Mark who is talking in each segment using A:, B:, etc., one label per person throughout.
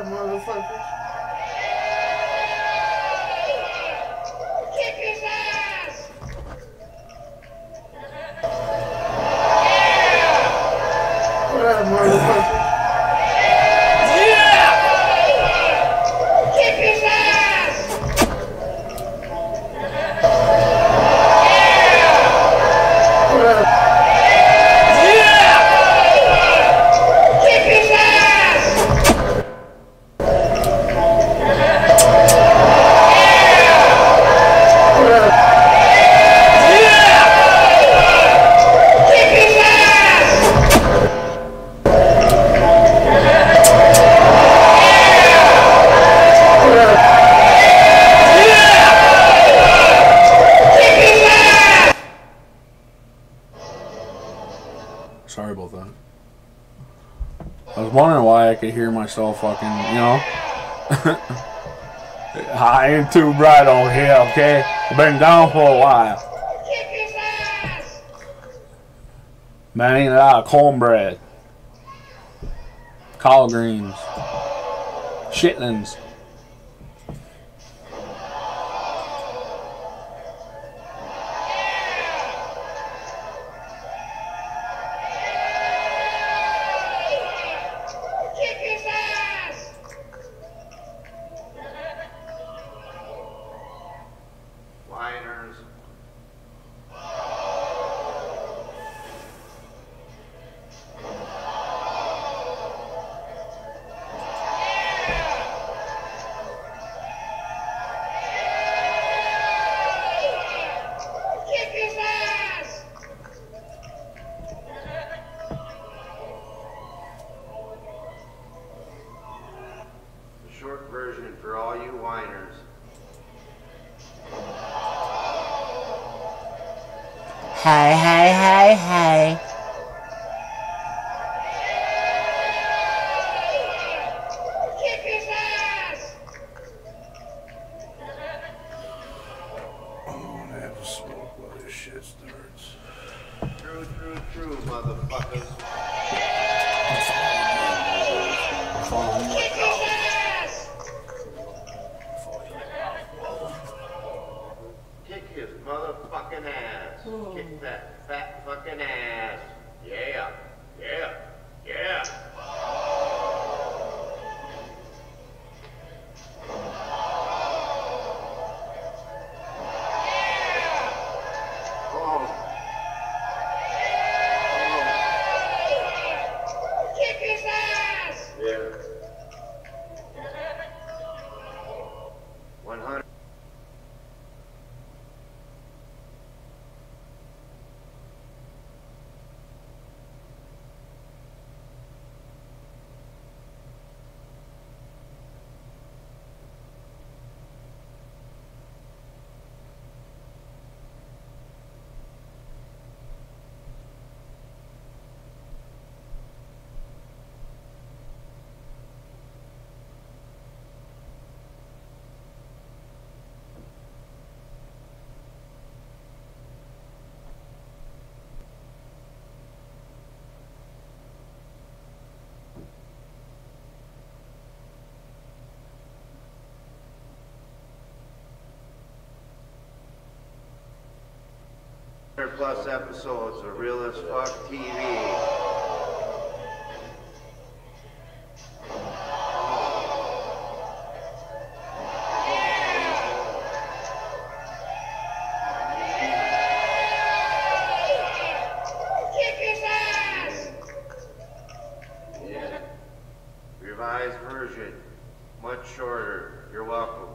A: up, motherfuckers?
B: Kick his ass!
A: What up, motherfuckers?
B: Yeah! Kick his ass!
A: What up?
B: Yeah! Kick his ass!
A: What up?
B: Yeah! Kick his ass!
A: What up?
B: Yeah! Kick his ass!
C: Sorry about that. I was wondering why I could hear myself fucking, you know. I ain't too bright on here, okay? I've been gone for a while.
B: Kick his ass!
C: Man, I ain't a lot of cornbread. Collard greens. Chitlins.
B: Kick his ass!
D: Liners.
B: Kick his ass!
D: The short version for all you whiners.
E: Hey, hey, hey, hey.
B: Kick his ass!
A: I want to have a smoke while this shit starts.
D: True, motherfuckers.
B: Kick his ass!
D: Kick his motherfucking ass. Kick that fat fucking ass. Yeah.
B: Kick his ass!
D: Yeah. 100. Plus episodes of Real as Fuck TV.
B: Kick his ass!
D: Yeah. Revised version. Much shorter. You're welcome.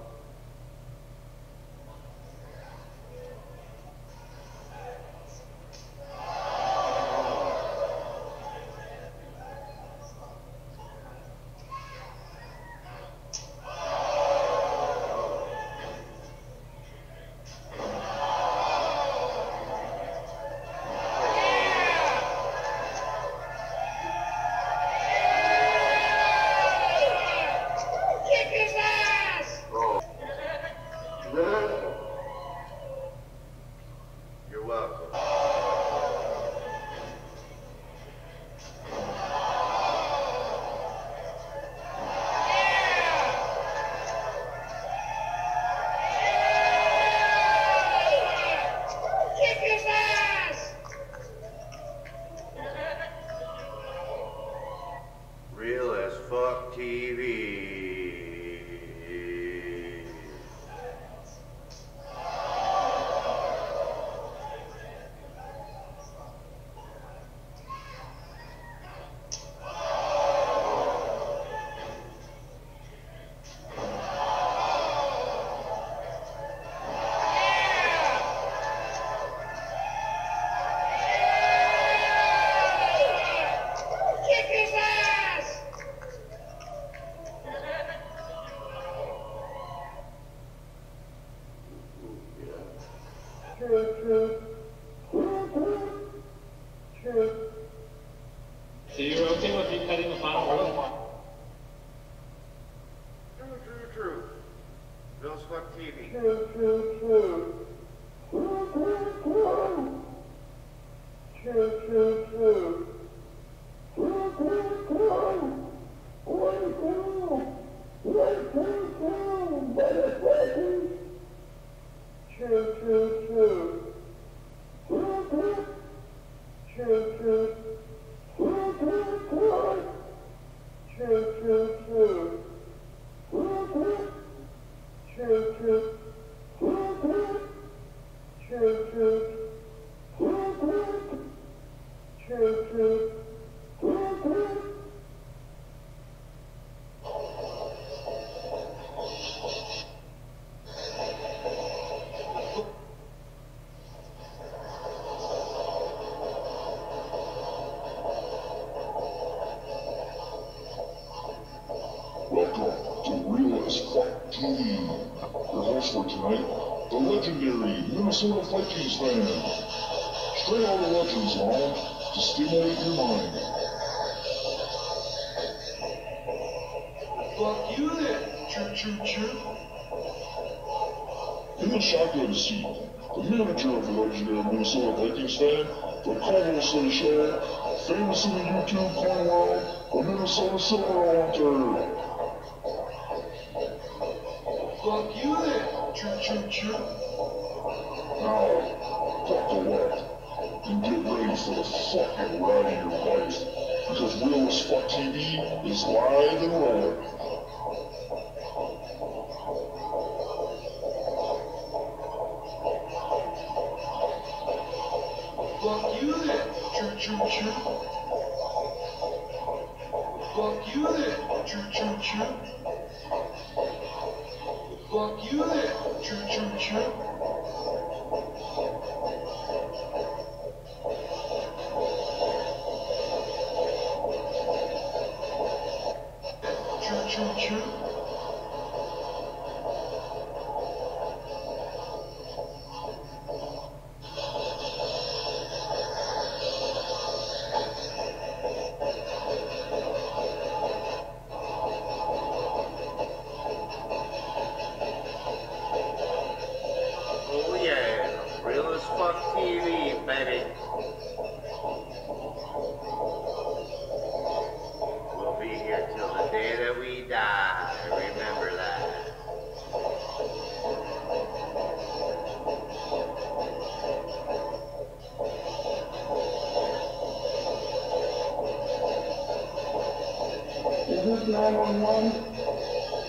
B: Kick his ass!
D: Oh.
F: okay with you cutting the final word?
D: True. Bill's Fuck TV.
G: Welcome to Real as Fuck TV. Your host for tonight, the legendary Minnesota Vikingsfan. Straight out of Legends Lounge to stimulate your mind.
H: Fuck you then, choo-choo-choo.
G: In the shotgun seat, the manager of the legendary Minnesota Vikingsfan, the co-host of the show, famous in the YouTube coin world, the Minnesota Silver Hunter.
H: Fuck you then, choo-choo-choo.
G: Now, buckle up and get ready for the fucking ride of your life, because Real as Fuck TV is live and rolling.
H: Fuck you then, choo-choo-choo. Fuck you then, choo-choo-choo. Fuck you then, choo-choo-choo. Choo-choo-choo.
D: Oh yeah, Real as Fuck TV, baby. We'll be here till the day that we die. Remember that.
I: Is this 911?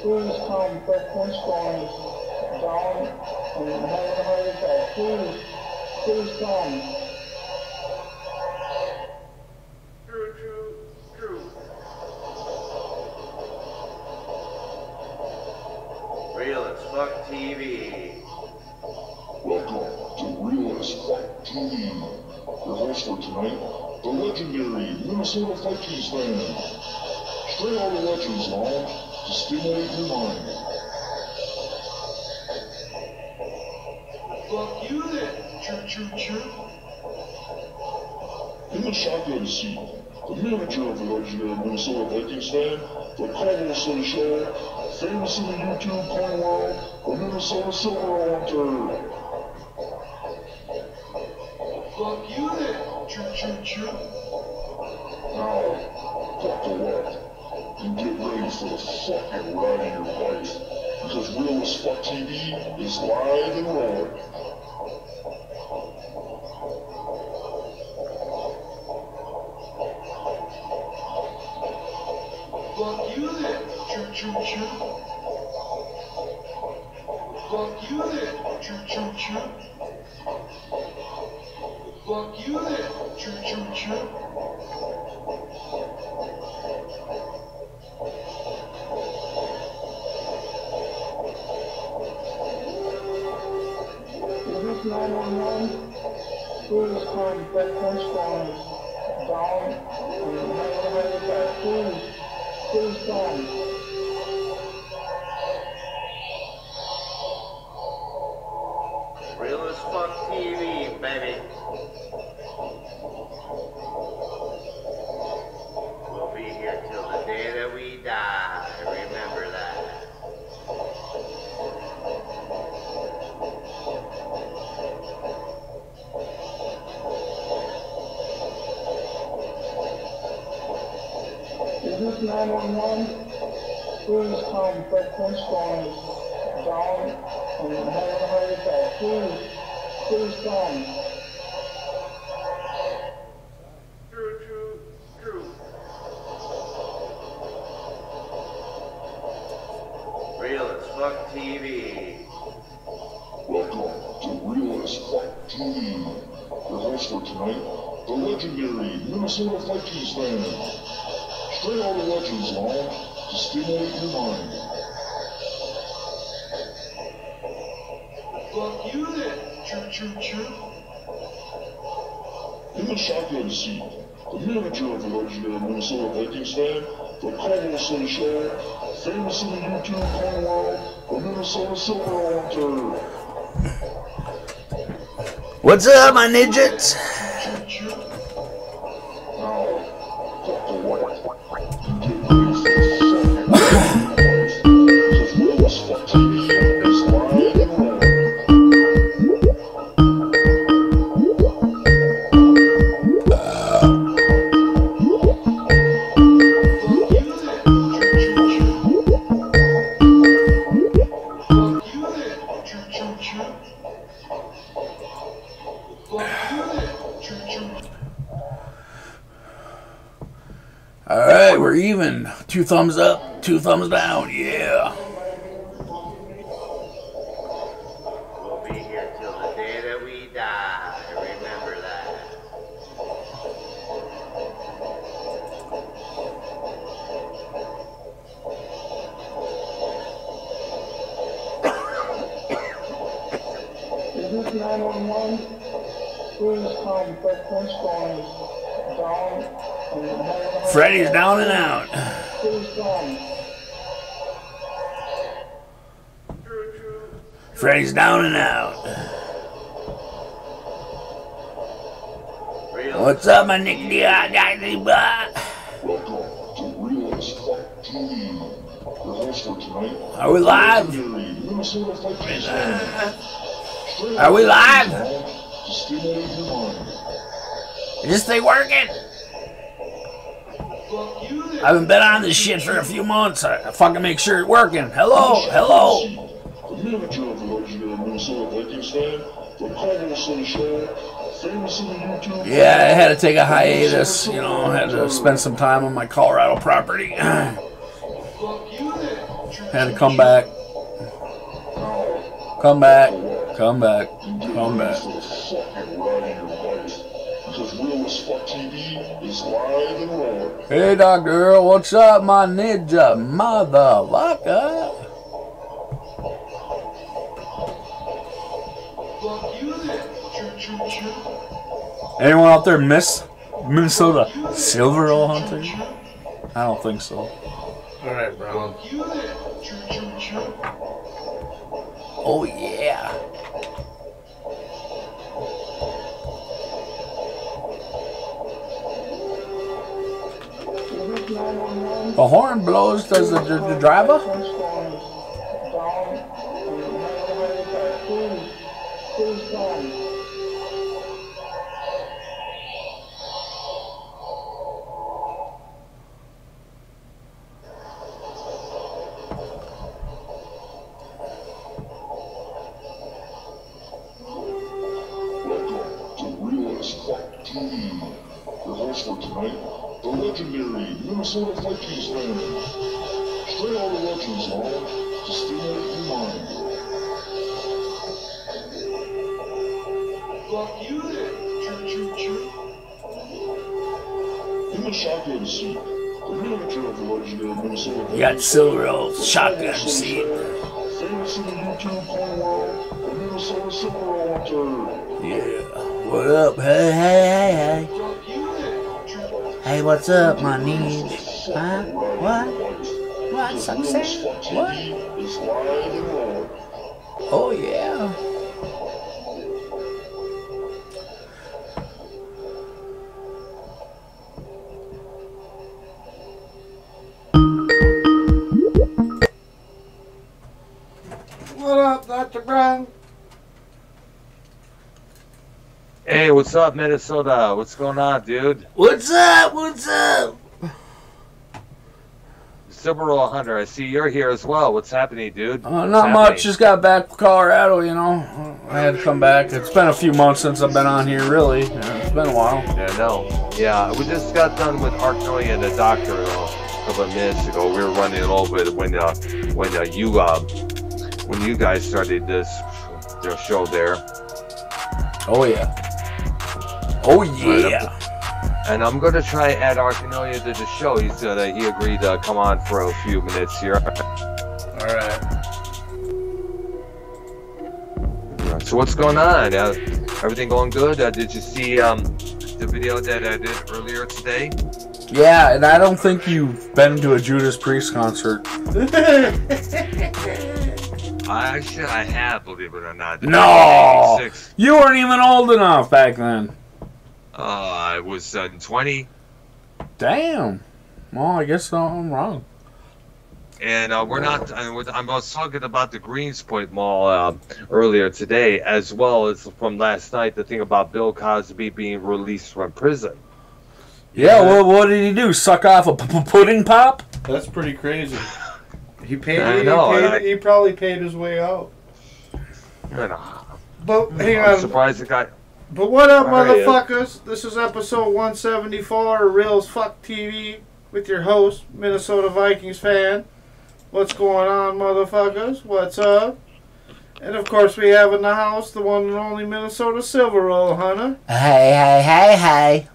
I: Please come, Vikingsfan is down and having a heart attack. Please come.
D: True. Real as Fuck TV.
G: Welcome to Real as Fuck TV. Your host for tonight, the legendary Minnesota Vikingsfan. Straight out of Legends Lounge to stimulate your mind.
H: Fuck you then, choo-choo-choo.
G: In the shotgun seat, the manager of the legendary Minnesota Vikingsfan, the co-host of the show, famous in the YouTube coin world, the Minnesota Silver Hunter.
H: Fuck you then, choo-choo-choo.
G: Now, buckle up and get ready for the fucking ride of your life, because Real as Fuck TV is live and rolling.
H: Fuck you then, choo-choo-choo. Fuck you then, choo-choo-choo. Fuck you then, choo-choo-choo.
I: Is this 911? Please come, Vikingsfan is down and having a heart attack. Please come.
D: Real as Fuck TV, baby. We'll
I: this 911? Please come. Frequency storm is down and having a heart attack. Please come.
D: True. Real as fuck TV.
G: Welcome to Real as Fuck TV. Your host for tonight, the legendary Minnesota Vikingsfan. Straight out of Legends Lounge to stimulate your mind.
H: Fuck you then. Choo.
G: In the shotgun seat, the manager of the legendary Minnesota Vikingsfan, the co-host of the show, famous in the YouTube porn world, the Minnesota Silver Hunter.
C: What's up, my ninjas?
G: Now, fuck the white. And get ready for the fucking life. Because Real as Fuck TV is live and rolling.
C: Alright, we're even. 2 thumbs up, 2 thumbs down, yeah.
D: We'll be here till the day that we die. Remember that.
I: Is this 911? Please come. Frequency storm is down and having a heart
C: Freddy's down and out.
I: Please come.
C: Freddy's down and out.
D: Real
C: What's up, my Nick?
G: Welcome to Real as Fuck TV. Your host for tonight,
C: Are we live?
G: legendary Minnesota Vikingsfan. Straight
C: Are we
G: out of
C: live?
G: Legends Lounge to stimulate your mind.
C: Is this thing working?
H: Fuck you then.
C: I haven't been on this shit for a few months. I fucking make sure it's working. Hello.
G: The manager of the legendary Minnesota Vikingsfan, the co-host of the show, famous in the YouTube.
C: Yeah, I had to take a hiatus. You know, I had to spend some time on my Colorado property. Had
H: Fuck you then.
C: to come back. Come back. Come back. Come back.
G: The fucking ride of your life. Because Real as Fuck TV is live and rolling.
C: Hey, Dr. Earl, what's up, my ninja motherfucker?
H: Fuck you then. Choo.
C: Anyone out there miss Minnesota Silver Owl Hunter? I don't think so.
A: Alright, bro.
H: Fuck you then. Choo.
C: Oh, yeah.
I: Is this 911?
C: The horn blows, does the driver?
I: Frequency storm is down and having a heart attack. Please come.
G: Welcome to Real as Fuck TV. Your host for tonight, the legendary Minnesota Vikingsfan. Straight out of Legends Lounge to stimulate your mind.
H: Fuck you then. Choo.
G: In the shotgun seat, the manager of the legendary Minnesota
C: You got
G: Vikingsfan,
C: Silver Owl shotgun
G: co-host of the
C: seat.
G: show, famous in the YouTube porn world, the Minnesota Silver Hunter.
C: Yeah. What up? Hey.
H: Fuck you then. Choo.
E: Hey, what's up, my ninja? Huh? What? What? Something say? What?
G: Is live and rolling.
C: Oh, yeah.
A: What up, Dr. Brown?
J: Hey, what's up, Minnesota? What's going on, dude?
C: What's up? What's up?
J: Silver Roll Hunter, I see you're here as well. What's happening, dude? What's
C: Not
J: happening?
C: much. Just got back from Colorado, you know. I had to come back. It's been a few months since I've been on here, really. Yeah, it's been a while.
J: Yeah, no. Yeah, we just got done with Art Noy and the doctor a couple of minutes ago. We were running a little bit when you guys started this show there.
C: Oh, yeah. Oh, yeah.
J: And I'm going to try to add Arcanoia to the show. He said he agreed to come on for a few minutes here.
C: All right.
J: So what's going on? Everything going good? Did you see the video that I did earlier today?
C: Yeah, and I don't think you've been to a Judas Priest concert.
J: Actually, I have, believe it or not.
C: No! You weren't even old enough back then.
J: I was 20.
C: Damn. Well, I guess I'm wrong.
J: And we're not. I was talking about the Greenspoint Mall earlier today, as well as from last night. The thing about Bill Cosby being released from prison.
C: Yeah. Well, what did he do? Suck off a pudding pop?
A: That's pretty crazy. He paid.
J: I know,
A: He probably paid his way out.
J: You know,
A: But hang
J: I'm
A: on.
J: surprised the guy.
A: But what up,
J: Alright,
A: motherfuckers? This is episode 174 of Real as Fuck TV with your host, Minnesota Vikings fan. What's going on, motherfuckers? What's up? And of course, we have in the house the one and only Minnesota Silver Roll Hunter.
E: Hey.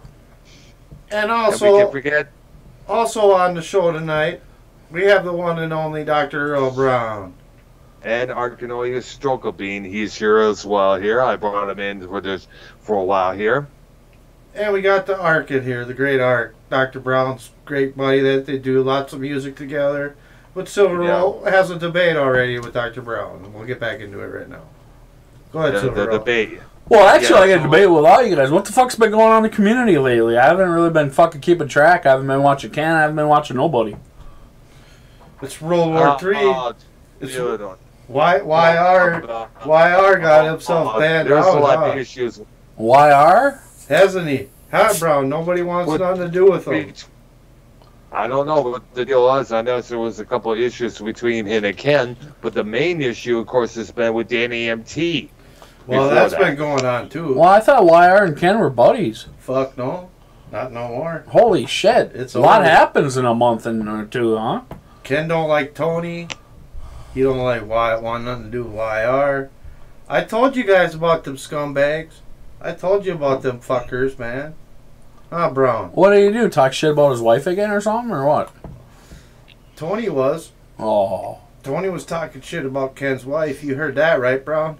A: And
J: We
A: also,
J: can forget.
A: also on the show tonight, we have the one and only Dr. Earl Brown.
J: And Arcanoia Strokelbean, he's here as well. Here, I brought him in for a while here.
A: And we got the Arcid here, the great Arc. Dr. Brown's great buddy that they do lots of music together. But Silver Roll has a debate already with Dr. Brown. And we'll get back into it right now. Go ahead, Silver
J: The
A: Roll.
J: debate.
C: Well, actually, I got to debate with all you guys. What the fuck's been going on in the community lately? I haven't really been fucking keeping track. I haven't been watching Ken. I haven't been watching nobody.
A: It's World War III. It's
J: dude,
A: YR got himself banned
J: There's a
A: out,
J: lot
A: huh?
J: of issues.
C: YR?
A: Hasn't he? Huh, Brown? Nobody wants nothing to do with him.
J: I don't know what the deal was. I know there was a couple of issues between him and Ken, but the main issue, of course, has been with Danny MT.
A: Well, that's been going on, too.
C: Well, I thought YR and Ken were buddies.
A: Fuck no. Not no more.
C: Holy shit.
A: It's
C: a lot
A: over.
C: happens in a month or two, huh?
A: Ken don't like Tony. He don't like want nothing to do with YR. I told you guys about them scumbags. I told you about them fuckers, man. Huh, Brown?
C: What did he do? Talk shit about his wife again or something, or what?
A: Tony was.
C: Oh.
A: Tony was talking shit about Ken's wife. You heard that, right, Brown?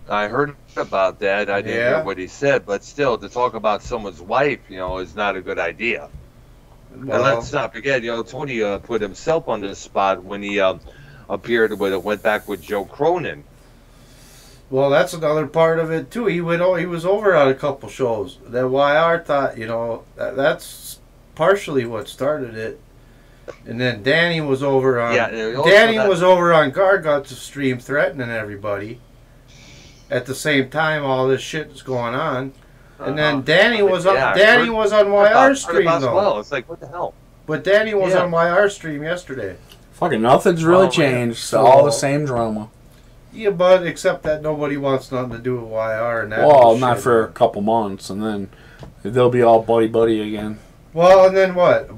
J: I heard about that. I didn't hear what he said, but still, to talk about someone's wife, is not a good idea.
A: Well,
J: and let's not forget, Tony put himself on this spot when he went back with Joe Cronin.
A: Well, that's another part of it too. He was over on a couple shows. That YR thought, that's partially what started it. And then Danny was over on was over on Gargot's stream threatening everybody. At the same time, all this shit is going on. And then Danny was on YR's stream though.
J: Well, it's like, what the hell?
A: But Danny was on YR's stream yesterday.
C: Fucking nothing's really changed. It's all the same drama.
A: Yeah, but except that nobody wants nothing to do with YR and that.
C: Well, not for a couple months, and then they'll be all buddy again.
A: Well, and then what?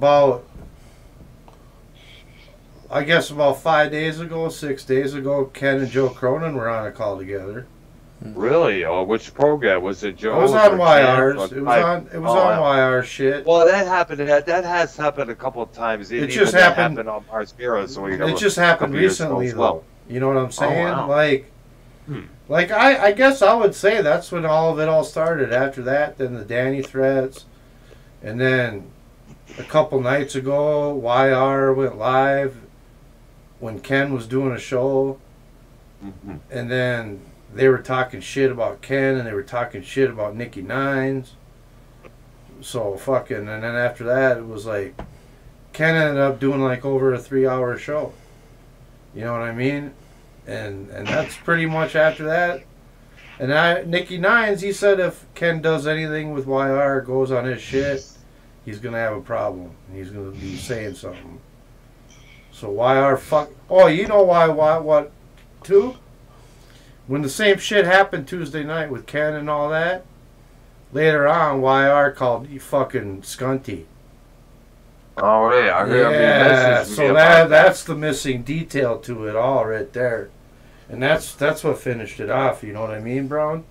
A: I guess about 5 days ago, 6 days ago, Ken and Joe Cronin were on a call together.
J: Really? Oh, which program was it, Joe?
A: It was on YR's. It was on YR shit.
J: Well, that happened. That has happened a couple of times.
A: It just happened
J: on Mars Mirror, so
A: it just happened recently, though. You know what I'm saying?
J: Oh, wow.
A: Like I guess I would say that's when all of it all started. After that, then the Danny threats, and then a couple nights ago, YR went live when Ken was doing a show, and then they were talking shit about Ken, and they were talking shit about Nikki Nines. So and then after that, it was like Ken ended up doing like over a 3-hour show. You know what I mean? And that's pretty much after that. And Nikki Nines, he said if Ken does anything with YR, goes on his shit, he's gonna have a problem. He's gonna be saying something. So YR fuck. Oh, you know why? What? Too? When the same shit happened Tuesday night with Ken and all that, later on, YR called you fucking Scunty.
J: Oh, yeah. I heard him message me
A: so
J: about
A: that's the missing detail to it all right there. And that's what finished it off, you know what I mean, Brown?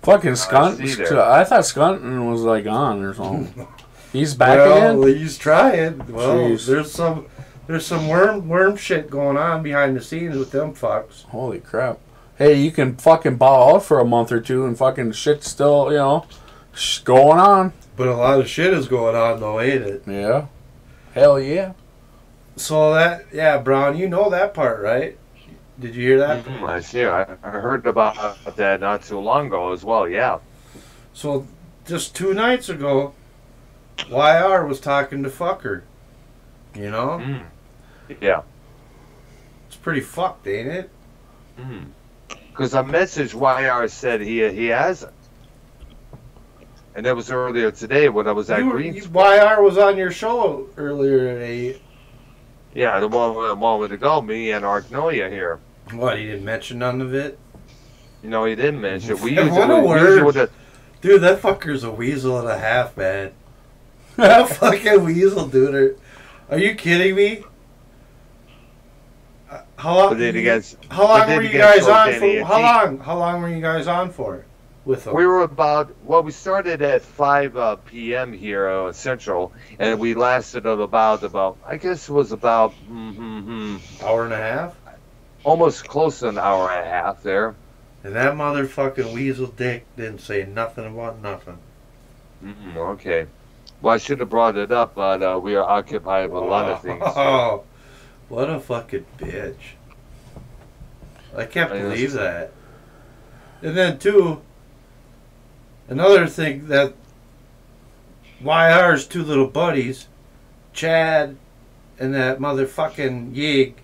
C: Fucking
J: see
C: Skunt.
J: there.
C: I thought Skunton was like on or something. He's back
A: Well,
C: again?
A: he's trying. Well,
C: Jeez.
A: there's some worm shit going on behind the scenes with them fucks.
C: Holy crap. Hey, you can fucking bow out for a month or two and fucking shit's still, going on.
A: But a lot of shit is going on though, ain't it?
C: Yeah. Hell yeah.
A: So Brown, you know that part, right? Did you hear that?
J: I see. I heard about that not too long ago as well. Yeah.
A: So just 2 nights ago, YR was talking to Fucker. You know?
J: Yeah.
A: It's pretty fucked, ain't it?
J: Because a message YR said he hasn't. And that was earlier today when I was at Green's.
A: YR was on your show earlier today.
J: Yeah, the one a moment ago, me and Arknoia here.
A: What, he didn't mention none of it?
J: No, he didn't mention it. We
A: What
J: used
A: a word.
J: with
A: Dude, that fucker's a weasel and a half, man. That fucking weasel, dude. Are you kidding me? How long?
J: But then against,
A: How long
J: but then
A: were you
J: against
A: guys on
J: Danny
A: for?
J: and
A: How
J: Pete.
A: long? How long were you guys on for? With them?
J: We were we started at 5 p.m. here Central, and we lasted about I guess it was about
A: hour and a half,
J: almost close to an hour and a half there.
A: And that motherfucking weasel dick didn't say nothing about nothing.
J: Okay, well I should have brought it up, but we are occupied with a lot of things.
A: Oh, what a fucking bitch! I can't believe that. And then too. Another thing that YR's 2 little buddies, Chad and that motherfucking Yig,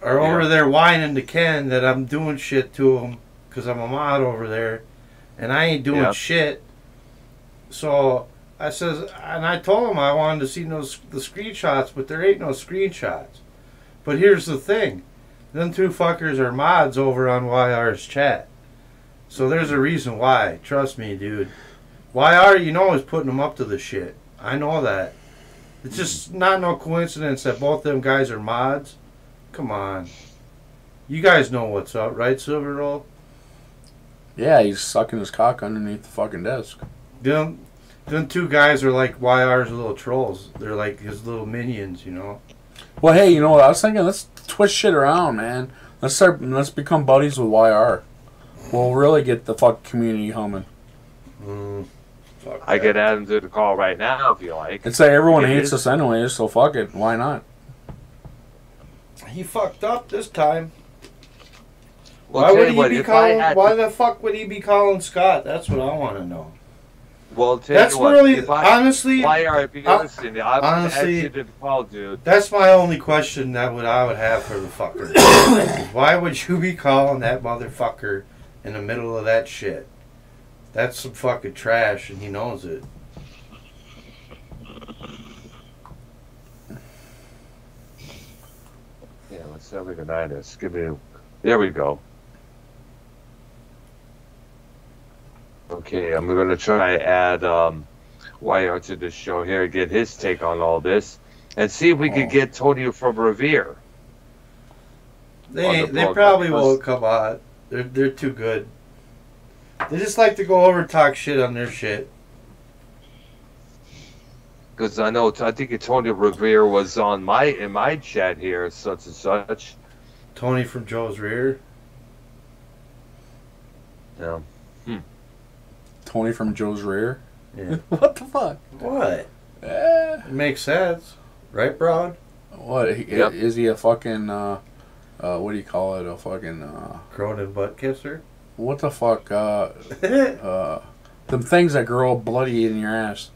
A: are over there whining to Ken that I'm doing shit to him because I'm a mod over there and I ain't doing shit. So I says, and I told him I wanted to see the screenshots, but there ain't no screenshots. But here's the thing, them 2 fuckers are mods over on YR's chat. So there's a reason why. Trust me, dude. YR, is putting them up to the shit. I know that. It's just not no coincidence that both them guys are mods. Come on. You guys know what's up, right, Silver Roll?
C: Yeah, he's sucking his cock underneath the fucking desk.
A: Them 2 guys are like YR's little trolls. They're like his little minions,
C: Well, hey, you know what I was thinking? Let's twist shit around, man. Let's become buddies with YR. We'll really get the fuck community humming.
J: I could add him to the call right now if you like.
C: It's like everyone hates us anyways, so fuck it. Why not?
A: He fucked up this time.
J: Well,
A: Why would he
J: what,
A: be
J: if
A: calling?
J: I had
A: Why
J: to-
A: the fuck would he be calling Scott? That's what I want to know.
J: Well, tell
A: That's
J: you what,
A: really,
J: if I,
A: honestly,
J: YR, if you're listening, I would add
A: honestly,
J: you to the call, dude.
A: that's my only question that I would have for the fucker. Why would you be calling that motherfucker in the middle of that shit? That's some fucking trash, and he knows it.
J: Yeah, let's see how we can add this. There we go. Okay, I'm going to try to add YR to this show here, get his take on all this, and see if we could get Tony from Revere.
A: They probably won't come on. They're too good. They just like to go over and talk shit on their shit.
J: Because I think Tony Revere was in my chat here, such and such.
A: Tony from Joe's Rear.
J: Yeah.
C: Tony from Joe's Rear?
A: Yeah.
C: What the fuck?
A: What? It makes sense. Right, Broad?
C: What? Is he a fucking, what do you call it? A fucking,
A: Cronin butt kisser?
C: What the fuck? Them things that grow bloody in your ass.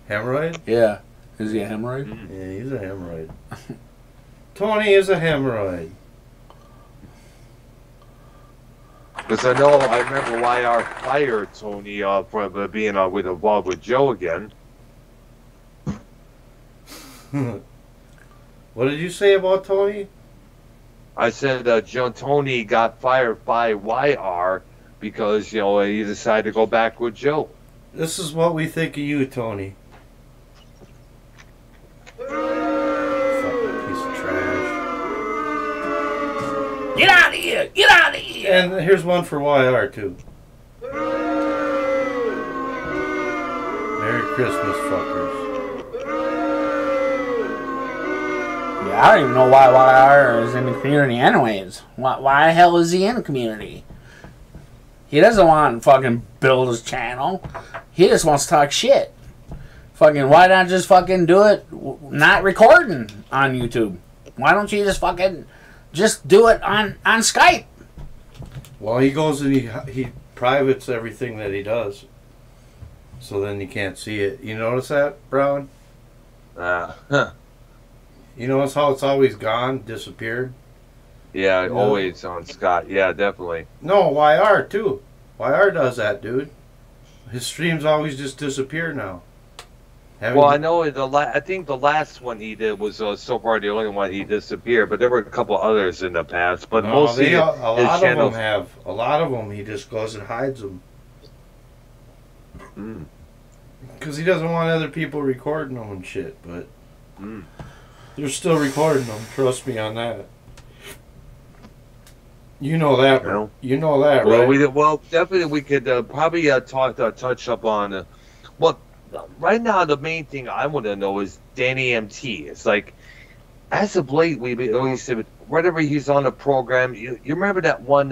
A: Hemorrhoid?
C: Yeah. Is he a hemorrhoid?
A: Yeah, he's a hemorrhoid. Tony is a hemorrhoid.
J: Because I remember YR fired Tony for being involved with Joe again.
A: Well, What did you say about Tony?
J: I said Joe Tony got fired by YR because, you know, he decided to go back with Joe.
A: This is what we think of you, Tony. Fucking piece of trash.
E: Get out of here! Get out of here!
A: And here's one for YR, too. Merry Christmas, fuckers.
E: Yeah, I don't even know why YR is in the community anyways. Why the hell is he in the community? He doesn't want to fucking build his channel. He just wants to talk shit. Fucking, why not just fucking do it not recording on YouTube? Why don't you just fucking just do it on Skype?
A: Well, he goes and he privates everything that he does. So then you can't see it. You notice that, Brown?
J: Huh.
A: You notice how it's always gone, disappeared?
J: Yeah,
A: Yeah.
J: always on Scott. Yeah, definitely.
A: No, YR too. YR does that, dude. His streams always just disappear now.
J: Well, I know I think the last one he did was so far the only one he disappeared, but there were a couple others in the past. But
A: No,
J: mostly
A: a lot
J: his
A: of
J: channels.
A: them have. A lot of them he just goes and hides them. Because he doesn't want other people recording them and shit, but they're still recording them. Trust me on that. You know that,
J: No.
A: You know that,
J: Well,
A: right?
J: definitely we could probably touch up on. Well, right now the main thing I want to know is Danny MT. It's like, as of late, we always said whenever he's on a program. You remember that one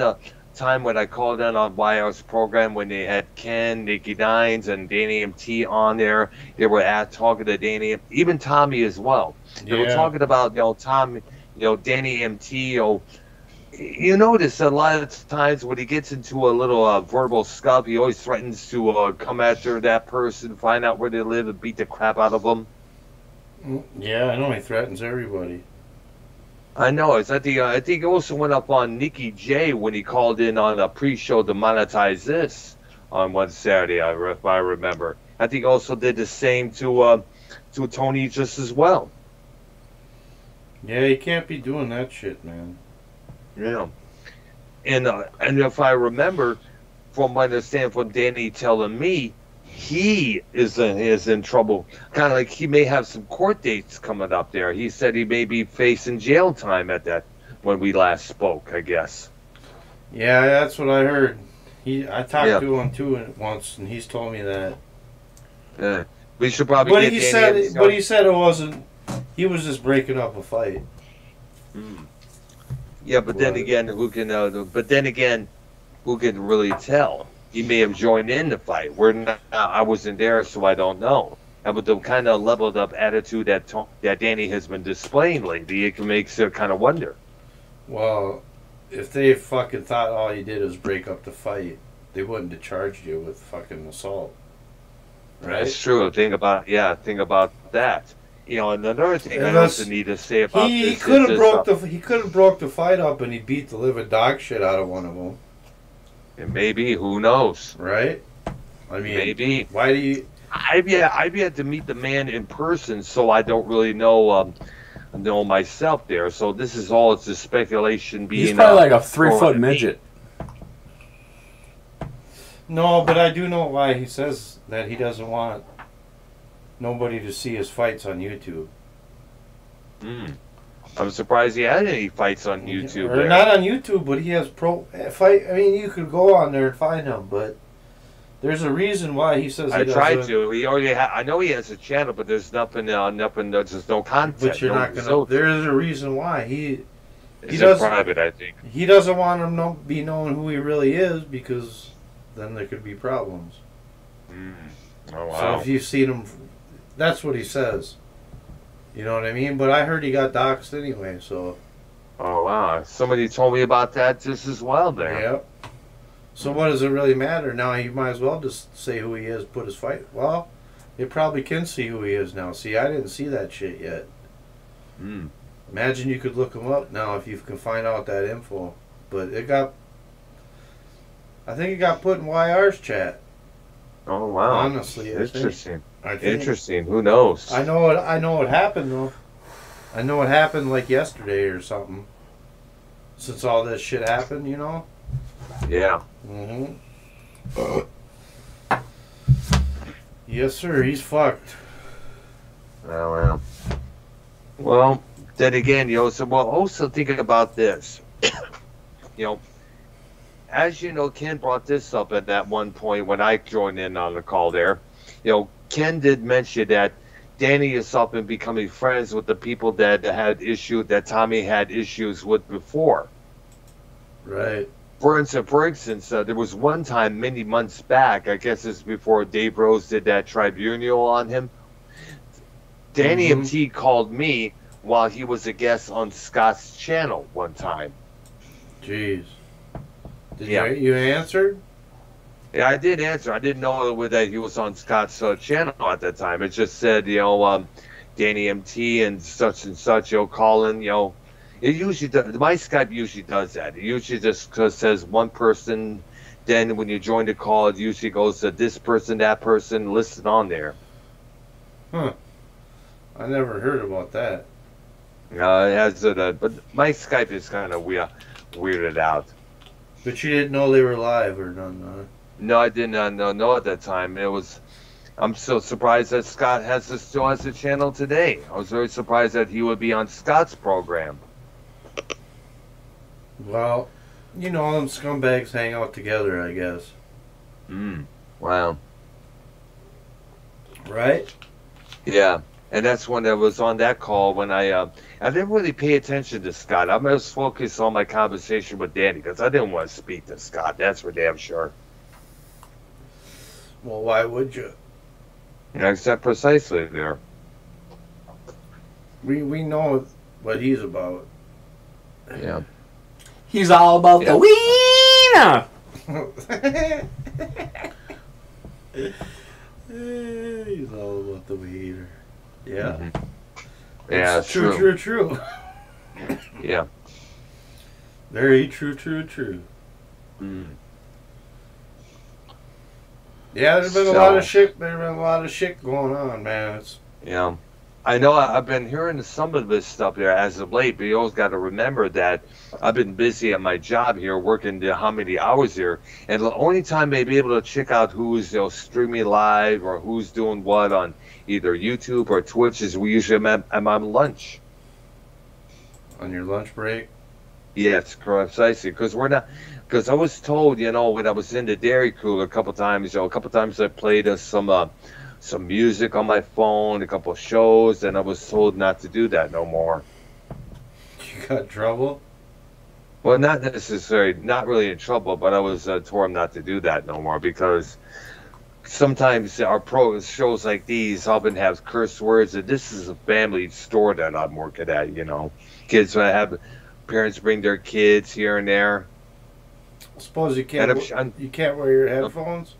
J: time when I called in on YR's program when they had Ken, Nikki Dines, and Danny MT on there. They were talking to Danny, even Tommy as well. They were talking about Tommy, Danny MT. You notice a lot of times when he gets into a little verbal scuff, he always threatens to come after that person, find out where they live, and beat the crap out of them.
A: Yeah, I know he threatens everybody.
J: I know. I think it also went up on Nikki J when he called in on a pre-show to monetize this on one Saturday, if I remember. I think he also did the same to Tony just as well.
A: Yeah, he can't be doing that shit, man.
J: Yeah, and if I remember, from what I understand from Danny telling me, he is in trouble. Kind of like he may have some court dates coming up there. He said he may be facing jail time at that when we last spoke, I guess.
A: Yeah, that's what I heard. I talked to him too once, and he's told me that.
J: Yeah, we should probably.
A: But
J: get
A: he
J: Danny
A: said, he said it wasn't. He was just breaking up a fight.
J: Yeah, but then again, who can? Who can really tell? He may have joined in the fight. I wasn't there, so I don't know. And with the kind of leveled up attitude that Danny has been displaying lately, it makes you kind of wonder.
A: Well, if they fucking thought all you did was break up the fight, they wouldn't have charged you with fucking assault. Right?
J: That's true. Think about that. And another thing I also need to say about this
A: he could have broke the fight up and he beat the living dog shit out of one of them.
J: And maybe, who knows?
A: Right? I mean,
J: maybe.
A: Why do you?
J: I've yet to meet the man in person, so I don't really know myself there. So this is all just speculation.
C: He's probably like a 3-foot midget.
A: No, but I do know why he says that he doesn't want nobody to see his fights on YouTube.
J: I'm surprised he had any fights on YouTube.
A: Or not on YouTube, but he has fight. I mean, you could go on there and find him, but there's a reason why he says.
J: I tried to. He already. I know he has a channel, but there's nothing. There's no content.
A: But you're not gonna. There is a reason why he
J: does private. I think
A: he doesn't want him to be known who he really is, because then there could be problems.
J: Oh wow!
A: So if you've seen him, that's what he says. You know what I mean? But I heard he got doxxed anyway, so.
J: Oh wow! Somebody told me about that just as well there.
A: Yep. So what does it really matter? Now he might as well just say who he is, put his fight. Well, they probably can see who he is now. See, I didn't see that shit yet. Imagine you could look him up now if you can find out that info. But I think it got put in YR's chat.
J: Oh wow!
A: Honestly,
J: interesting.
A: I think.
J: Interesting. Who knows?
A: I know what happened though. I know it happened like yesterday or something. Since all this shit happened, you know?
J: Yeah.
A: Mm-hmm. Yes, sir. He's fucked.
J: Oh, well. Well, then again, so well, also thinking about this. As you know, Ken brought this up at that one point when I joined in on the call there. Ken did mention that Danny is up and becoming friends with the people that that Tommy had issues with before.
A: Right.
J: For instance, there was one time many months back, I guess it's before Dave Rose did that tribunal on him. Danny MT called me while he was a guest on Scott's channel one time.
A: Jeez. Did you answer?
J: Yeah, I did answer. I didn't know that he was on Scott's channel at that time. It just said, Danny MT and such, calling, It usually does, my Skype usually does that. It usually just says one person. Then when you join the call, it usually goes to this person, that person, listed on there.
A: Huh. I never heard about that.
J: It has but my Skype is kind of weirded out.
A: But you didn't know they were live or none, huh?
J: No, I did not know at that time. I'm so surprised that Scott still has a channel today. I was very surprised that he would be on Scott's program.
A: Well, them scumbags hang out together, I guess.
J: Wow.
A: Right?
J: Yeah. And that's when I was on that call when I didn't really pay attention to Scott. I was focused on my conversation with Danny because I didn't want to speak to Scott. That's for damn sure.
A: Well, why would you?
J: Except precisely there.
A: We know what he's about.
J: Yeah.
E: He's all about the wiener.
A: He's all about the wiener. Yeah.
J: Mm-hmm. Yeah,
A: it's true.
J: Yeah.
A: Very true. Yeah, there's been a lot of shit. There's been a lot of shit going on, man.
J: Yeah. I know I've been hearing some of this stuff here as of late, but you always got to remember that I've been busy at my job here, working how many hours here, and the only time I'd be able to check out who's streaming live or who's doing what on either YouTube or Twitch is we usually am on lunch.
A: On your lunch break?
J: Yes, precisely. Because I was told, when I was in the Dairy Cooler a couple times I played some music on my phone, a couple of shows, and I was told not to do that no more.
A: You got in trouble?
J: Well, not necessarily, not really in trouble, but I was told not to do that no more because sometimes our shows like these often have curse words, and this is a family store that I'm working at, Kids have parents bring their kids here and there.
A: I suppose you can't wear your headphones?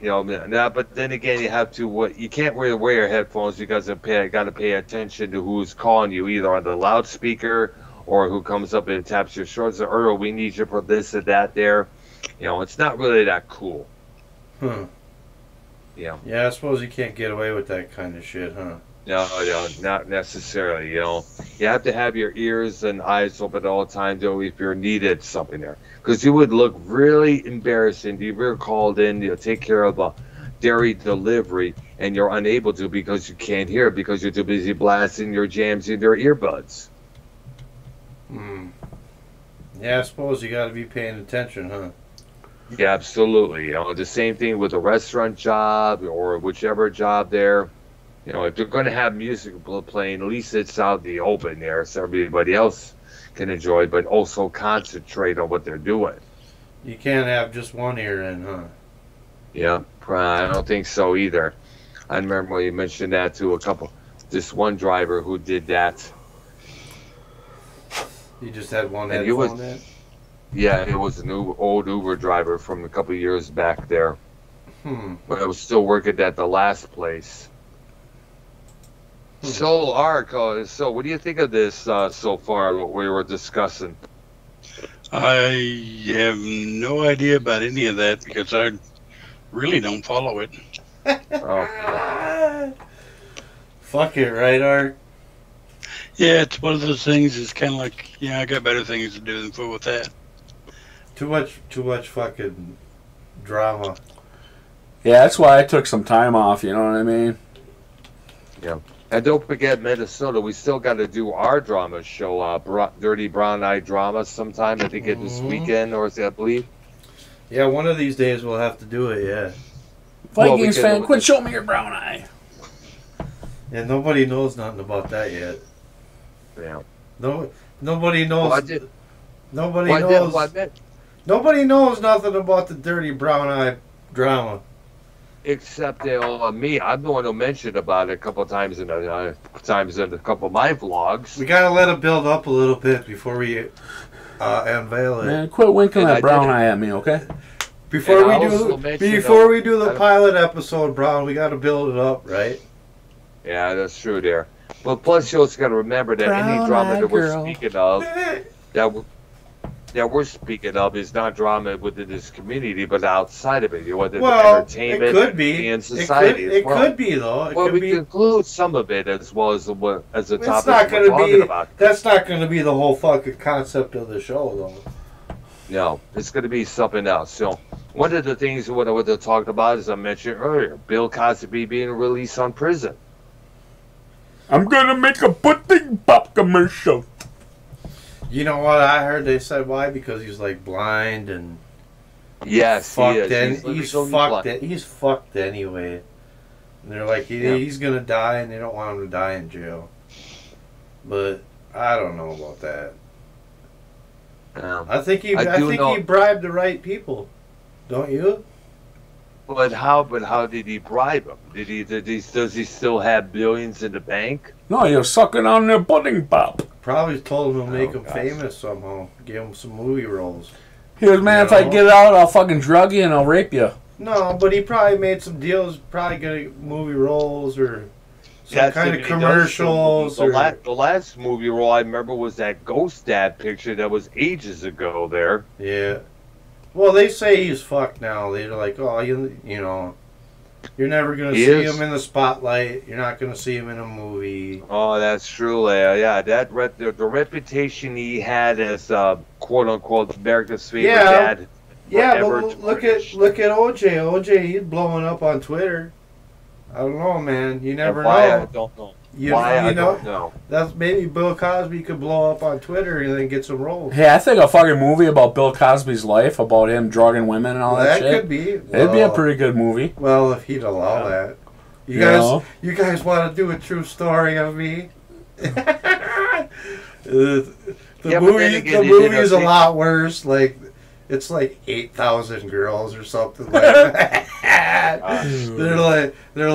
J: But then again, you can't wear your headphones because you got to pay attention to who's calling you, either on the loudspeaker or who comes up and taps your shoulders. Or we need you for this or that. There, it's not really that cool.
A: Huh.
J: Yeah.
A: Yeah, I suppose you can't get away with that kind of shit, huh?
J: No, not necessarily. You have to have your ears and eyes open all the time, though, if you're needed something there, because you would look really embarrassing if you were called in to take care of a dairy delivery and you're unable to because you can't hear because you're too busy blasting your jams in your earbuds.
A: Yeah, I suppose you got to be paying attention, huh?
J: Yeah, absolutely. The same thing with a restaurant job or whichever job there. If you're going to have music playing, at least it's out in the open there so everybody else can enjoy, but also concentrate on what they're doing.
A: You can't have just one ear in, huh?
J: Yeah, I don't think so either. I remember when you mentioned that to this one driver who did that.
A: You just had one headphone in?
J: Yeah, it was an old Uber driver from a couple of years back there. When I was still working at the last place. So, Ark, what do you think of this so far, what we were discussing?
K: I have no idea about any of that because I really don't follow it.
J: Oh.
A: Fuck it, right, Ark?
K: Yeah, it's one of those things. It's kind of like, I got better things to do than fool with that.
A: Too much fucking drama.
C: Yeah, that's why I took some time off. You know what I mean?
J: Yeah. And don't forget, Minnesota, we still got to do our drama show, Dirty Brown Eye Drama, sometime. I think it this weekend, or is it, I believe?
A: Yeah, one of these days we'll have to do it, yeah.
C: Vikings fan, quit showing me your brown eye.
A: Yeah, nobody knows nothing about that yet.
J: Yeah.
A: Nobody knows.
J: Well,
A: nobody knows. Nobody knows nothing about the Dirty Brown Eye Drama.
J: Except me. I'm the one who mentioned about it a couple of times in a couple of my vlogs.
A: We gotta let it build up a little bit before we unveil it.
C: Man, quit winking that brown eye at me, okay?
A: Before we do the pilot episode, Brown, we gotta build it up, right?
J: Yeah, that's true there. But plus, you also got to remember that any drama that we're speaking of, that we're speaking of, is not drama within this community, but outside of it. You want the entertainment,
A: it could be,
J: and society.
A: It could be though.
J: We can include some of it as well as the topic
A: it's not
J: we're talking about.
A: That's not going to be the whole fucking concept of the show, though.
J: No, it's going to be something else. So, one of the things what I would have talked about, as I mentioned earlier, Bill Cosby being released on prison.
C: I'm gonna make a pudding pop commercial.
A: You know what I heard? They said why? Because he's like blind and
J: yes,
A: fucked.
J: He is.
A: He's fucked. He's fucked anyway. And they're like he's gonna die, and they don't want him to die in jail. But I don't know about that. I think he bribed the right people. Don't you?
J: But how did he bribe him? Does he still have billions in the bank?
C: No, you're sucking on their pudding pop.
A: Probably told him to make him famous somehow. Give him some movie roles.
C: He was, man, if I get out, I'll fucking drug you and I'll rape you.
A: No, but he probably made some deals. Probably get movie roles or some kind of commercials.
J: The last movie role I remember was that Ghost Dad picture that was ages ago there.
A: Yeah. Well, they say he's fucked now. They're like, oh, you know, you're never going to see him in the spotlight. You're not going to see him in a movie.
J: Oh, that's true, yeah. The reputation he had as quote-unquote America's favorite dad.
A: Yeah, but look at OJ. OJ, he's blowing up on Twitter. I don't know, man. You never know.
J: I don't know.
A: I don't know. That's maybe Bill Cosby could blow up on Twitter and then get some roles.
C: Hey, I think a fucking movie about Bill Cosby's life, about him drugging women and all that shit.
A: That could be.
C: It'd be a pretty good movie.
A: Well, if he'd allow that. You guys want to do a true story of me? The movie is a lot worse. Like, it's like 8,000 girls or something like that.
J: Then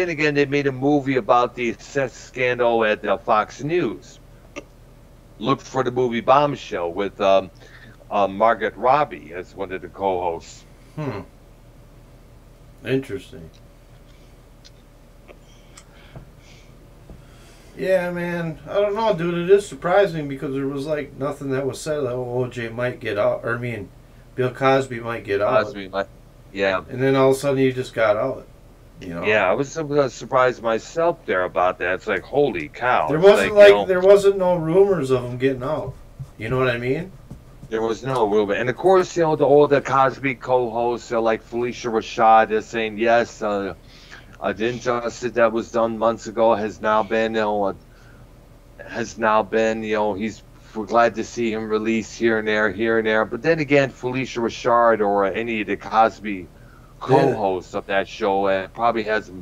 J: again, they made a movie about the sex scandal at Fox News. Look for the movie Bombshell with Margaret Robbie as one of the co-hosts.
A: Interesting. Yeah, man. I don't know, dude. It is surprising because there was like nothing that was said that OJ might get out, or Bill Cosby might get out.
J: Yeah.
A: And then all of a sudden he just got out. You know?
J: Yeah, I was surprised myself there about that. It's like, holy cow.
A: There wasn't there wasn't no rumors of him getting out. You know what I mean?
J: There was no rumor. And of course, the Cosby co-hosts like Felicia Rashad is saying yes, the injustice that was done months ago has now been he's we're glad to see him released here and there. But then again, Felicia Rashad or any of the Cosby co-hosts of that show probably has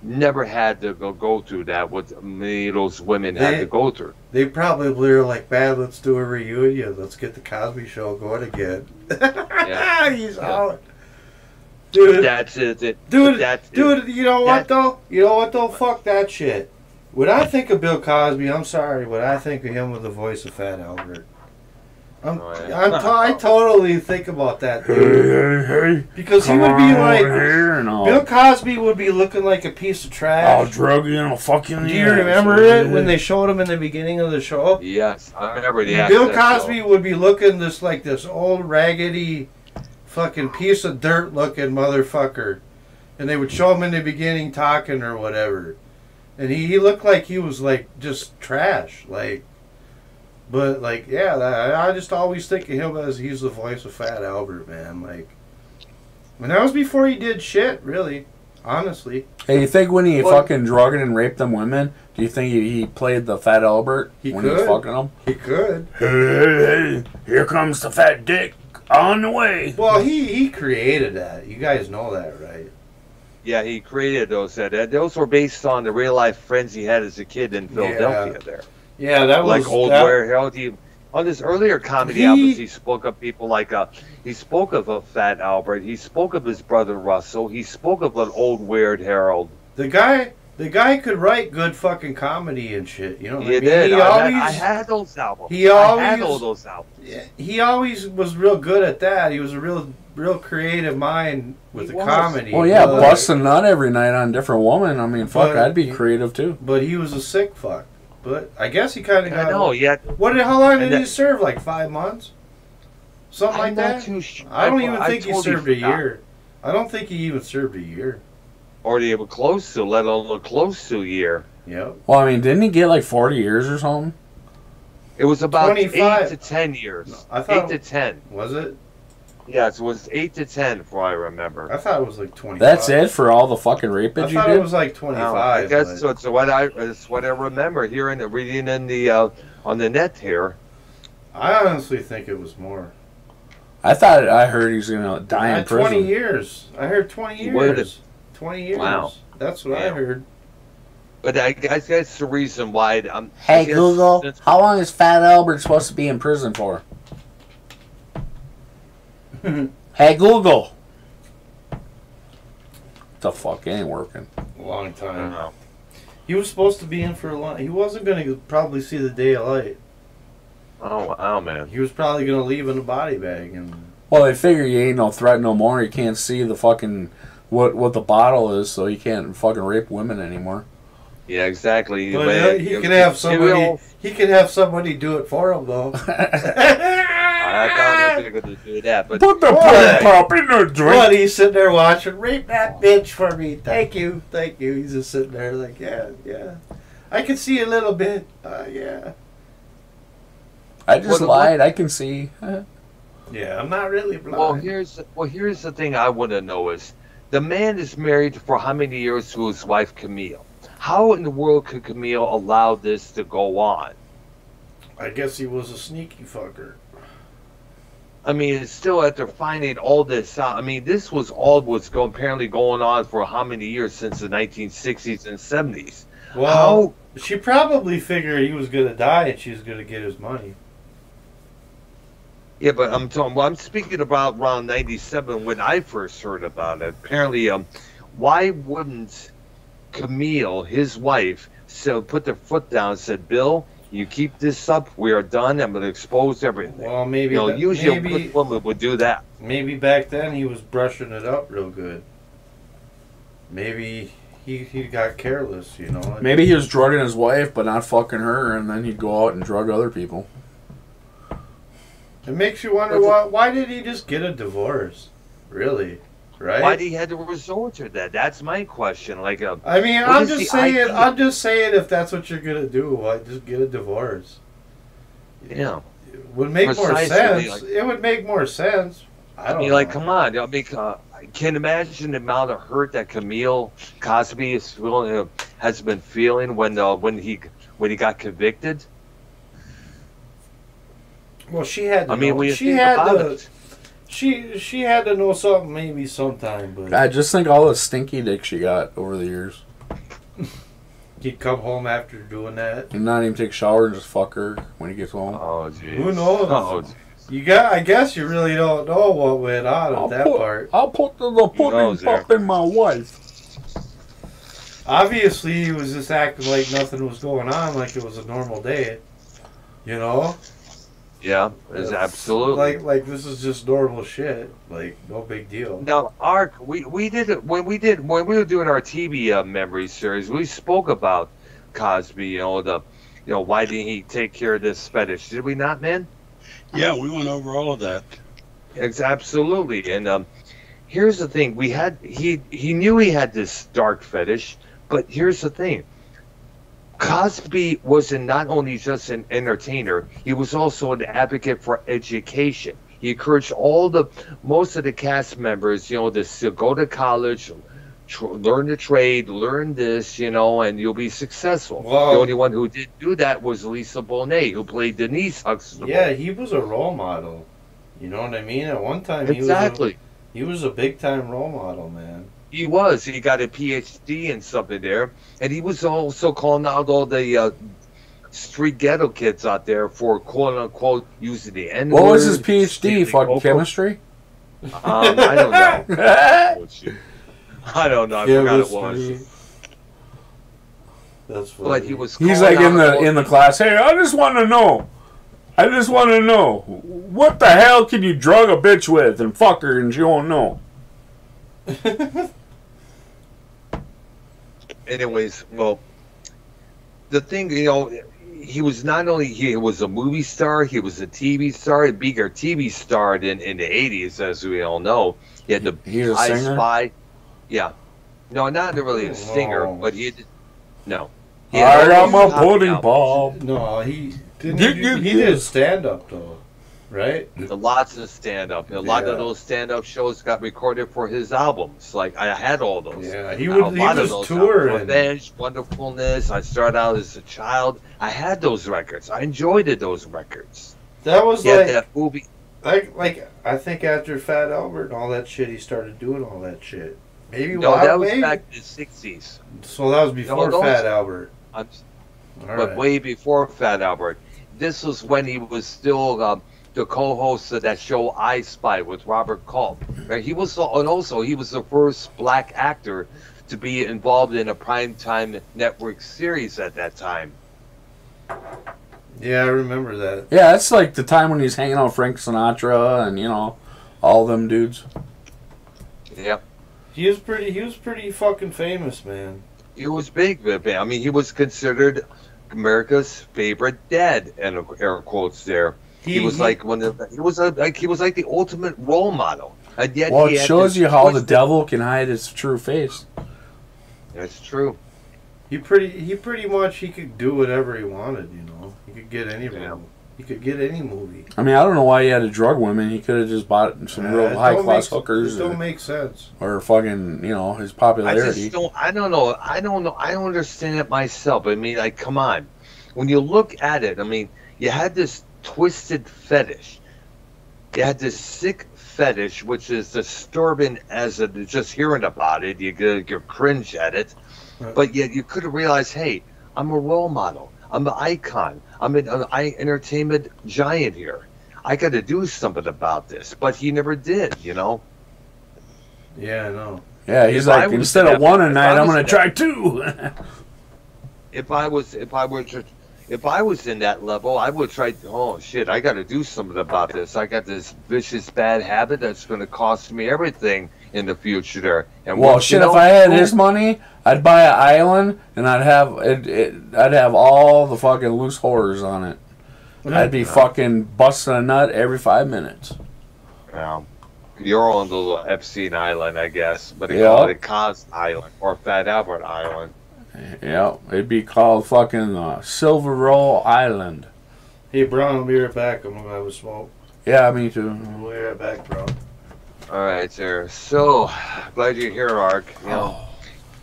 J: never had to go through that what many of those women had to go through.
A: They probably were like, "Man, let's do a reunion. Let's get the Cosby Show going again." He's out. Dude,
J: that's it.
A: Dude, you know what though? Fuck that shit. When I think of Bill Cosby, I'm sorry, but I think of him with the voice of Fat Albert. I totally think about that, dude. Because he would be like, Bill Cosby would be looking like a piece of trash.
C: I'll drug you and I'll fuck you in the
A: Do you remember it when they showed him in the beginning of the show?
J: Yes, I remember the
A: Bill Cosby would be looking like this old raggedy fucking piece of dirt looking motherfucker. And they would show him in the beginning talking or whatever. and he looked like he was like just trash, like. But like, yeah, I just always think of him as he's the voice of Fat Albert, man. Like, and that was before he did shit, really, honestly.
C: Hey, you think when he fucking drugged and raped them women, do you think he played the Fat Albert when he was fucking them?
A: He could.
C: Hey, here comes the fat dick on the way.
A: Well, he created that. You guys know that, right?
J: Yeah, he created those. Those were based on the real life friends he had as a kid in Philadelphia. There.
A: Yeah, that was
J: like old warehouse. On his earlier comedy albums, he spoke of people like he spoke of a Fat Albert. He spoke of his brother Russell. He spoke of an old Weird Harold.
A: The guy could write good fucking comedy and shit. You know what I mean?
J: Did. I had those albums.
A: I
J: had all those albums.
A: He always was real good at that. He was a real creative mind with the comedy.
C: Well, yeah, bust a nut every night on different woman. I mean, fuck, I'd be creative too.
A: But he was a sick fuck. But I guess he kind of got.
J: I know, yeah.
A: How long did he serve? Like 5 months? Something like that?
J: Too sure.
A: I don't even think he served a year. I don't think he even served a year.
J: Or even close to, let alone close to a year.
A: Yep.
C: Well, I mean, didn't he get like 40 years or something?
J: It was about
A: 25.
J: 8 to 10 years.
A: No, I thought
J: 8 to 10.
A: Was it?
J: Yes, it was 8 to 10, if I remember.
A: I thought it was like 25.
C: That's it for all the fucking rapage you did?
A: I thought it was like 25.
J: I guess it's what I remember hearing, reading in the on the net here.
A: I honestly think it was more.
C: I heard he's gonna die in prison.
A: 20 years. I heard 20 years. 20 years.
J: Wow.
A: That's what I heard.
J: But I guess that's the reason why.
E: Hey Google, how long is Fat Albert supposed to be in prison for? Hey Google.
C: The fuck, it ain't working.
A: A long time. He was supposed to be in for a long. He wasn't going to probably see the day of light.
J: Oh wow, man.
A: He was probably going to leave in a body bag and.
C: Well, they figure you ain't no threat no more. You can't see the fucking what the bottle is, so you can't fucking rape women anymore.
J: Yeah, exactly.
A: But he can have somebody. He can have somebody do it for him, though.
J: I thought they were going to do that, but
C: put the pop in the drink.
A: What? He's sitting there watching. Rape that bitch for me. Thank you. He's just sitting there like, yeah. I can see a little bit. Yeah.
C: I just lied. I can see.
A: Yeah, I'm not really blind.
J: Well, here's the thing I want to know is, the man is married for how many years to his wife Camille? How in the world could Camille allow this to go on?
A: I guess he was a sneaky fucker.
J: I mean, it's still after finding all this out. I mean, this was all apparently going on for how many years since the 1960s and 70s?
A: Well, she probably figured he was going to die and she was going to get his money.
J: Yeah, but I'm speaking about around 97 when I first heard about it. Apparently, why wouldn't Camille, his wife, put their foot down and said, Bill, you keep this up, we are done, I'm going to expose everything.
A: Well, maybe
J: usually a good woman would do that.
A: Maybe back then he was brushing it up real good. Maybe he got careless, you know.
C: Maybe he was drugging his wife but not fucking her, and then he'd go out and drug other people.
A: It makes you wonder why did he just get a divorce? Really? Right?
J: Why did he have to resort to that? That's my question.
A: I mean, I'm just saying if that's what you're gonna do, why just get a divorce?
J: Yeah.
A: It would make more sense. It would make more sense. I don't know.
J: Come on. I mean, I can't imagine the amount of hurt that Camille Cosby has been feeling when he got convicted.
A: Well, she had to. She had to know something maybe sometime, but
C: I just think all the stinky dick she got over the years.
A: He'd come home after doing that
C: and not even take a shower and just fuck her when he gets home.
J: Oh, jeez.
A: Who knows?
J: Oh, geez.
A: I guess you really don't know what went on at that part.
C: I'll put the pudding pop in my wife.
A: Obviously, he was just acting like nothing was going on, like it was a normal day. You know?
J: Yeah, it's absolutely
A: like this is just normal shit. Like no big deal.
J: Now, Ark, we did it when we were doing our TV memory series. We spoke about Cosby. Why didn't he take care of this fetish? Did we not, man?
K: Yeah, we went over all of that.
J: It's absolutely. And here's the thing: he knew he had this dark fetish, but here's the thing: Cosby wasn't not only just an entertainer, he was also an advocate for education. He encouraged most of the cast members, to go to college, learn the trade, learn this, and you'll be successful.
A: Wow.
J: The only one who didn't do that was Lisa Bonet, who played Denise Huxtable.
A: Yeah, he was a role model. You know what I mean? At one time,
J: Exactly.
A: he was a big time role model, man.
J: He was. He got a PhD in something there, and he was also calling out all the street ghetto kids out there for quote unquote using the N word.
C: What was his PhD? Fucking chemistry?
J: I don't know. I don't know. I forgot it was.
A: That's funny.
J: But he was.
C: He's like in the class. Hey, I just want to know. What the hell can you drug a bitch with and fuck her and she won't know?
J: Anyways, well, the thing, he was not only he was a movie star, he was a TV star, a bigger TV star in the 80s, as we all know. He had the
C: I
J: Spy. Yeah. No, not really a singer, but he had, no. He
C: I
J: had
C: got
J: all
C: my
J: these
C: pudding
J: top
C: ball.
A: No, he didn't. He did stand up though, right?
J: Lots of stand-up. A lot of those stand-up shows got recorded for his albums. Like, I had all those.
A: Yeah, he
J: was
A: touring.
J: Revenge, Wonderfulness. I started out as a child. I had those records. I enjoyed those records.
A: That was
J: that movie.
A: Like I think after Fat Albert and all that shit, he started doing all that shit. Maybe
J: that was back in the 60s.
A: So that was before Fat Albert.
J: But way before Fat Albert. This was when he was still the co-host of that show I Spy with Robert Culp. He was, and also he was the first black actor to be involved in a primetime network series at that time.
A: Yeah, I remember that.
C: Yeah, that's like the time when he's hanging out with Frank Sinatra and all them dudes.
J: Yep.
A: He was pretty fucking famous, man.
J: He was big, man. I mean, he was considered America's favorite dad, and air quotes there. He was like the ultimate role model. And yet
C: well, it shows you how the devil can hide his true face.
J: That's true.
A: He pretty much could do whatever he wanted. He could get any movie. He could get any movie.
C: I mean, I don't know why he had to drug women. He could have just bought some real high class hookers.
A: It don't make sense.
C: Or fucking, his popularity.
J: I don't know. I don't understand it myself. I mean, like, come on. When you look at it, I mean, you had this twisted fetish. You had this sick fetish, which is disturbing as just hearing about it. You cringe at it. But yet you could have realized, hey, I'm a role model. I'm an icon. I'm an entertainment giant here. I got to do something about this. But he never did,
A: Yeah, I know.
C: Yeah, he's like, instead of one a night, I'm going to try two.
J: If I was in that level, I would try. Oh shit! I got to do something about this. I got this vicious bad habit that's going to cost me everything in the future. There. And
C: well, shit! If I had his money, I'd buy an island, and I'd have all the fucking loose horrors on it. I'd be fucking busting a nut every 5 minutes.
J: Yeah. You're on the little Epstein Island, I guess, but they call it Cos Island or Fat Albert Island.
C: Yeah, it'd be called fucking Silver Roll Island.
A: Hey, Brown, I'll be right back. I'm gonna have a smoke.
C: Yeah, me too.
A: I'll be right back, bro.
J: All right, sir. So, glad you're here, Ark.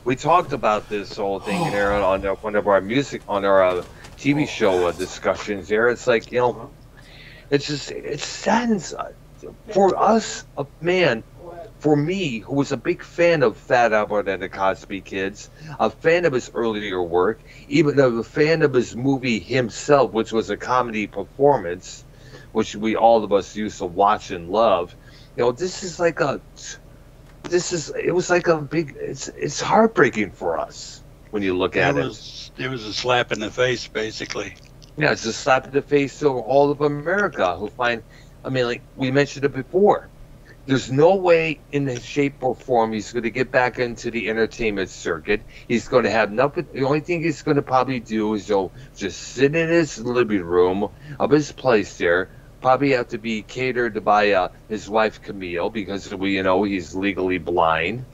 J: We talked about this whole thing here on one of our TV show discussions here. It's like, it saddens for us, for me, who was a big fan of Fat Albert and the Cosby Kids, a fan of his earlier work, even a fan of his movie himself, which was a comedy performance, which all of us used to watch and love. It's heartbreaking for us when you look at it.
K: It was a slap in the face, basically.
J: Yeah, it's a slap in the face to all of America who like we mentioned it before. There's no way in the shape or form he's going to get back into the entertainment circuit. He's going to have nothing. The only thing he's going to probably do is just sit in his living room of his place there. Probably have to be catered by his wife Camille because he's legally blind.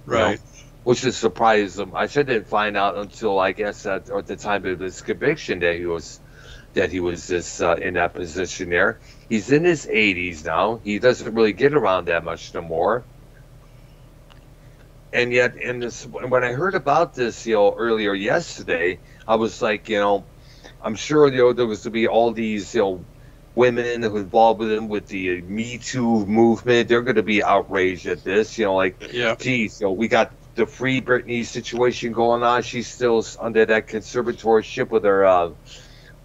K: Right.
J: which is surprised him. I didn't find out until I guess at the time of his conviction that he was this in that position there. He's in his 80s now. He doesn't really get around that much no more. And yet, when I heard about this, earlier yesterday, I was like, I'm sure there was to be all these, women who involved with him with the Me Too movement. They're going to be outraged at this, geez, we got the Free Britney situation going on. She's still under that conservatorship with her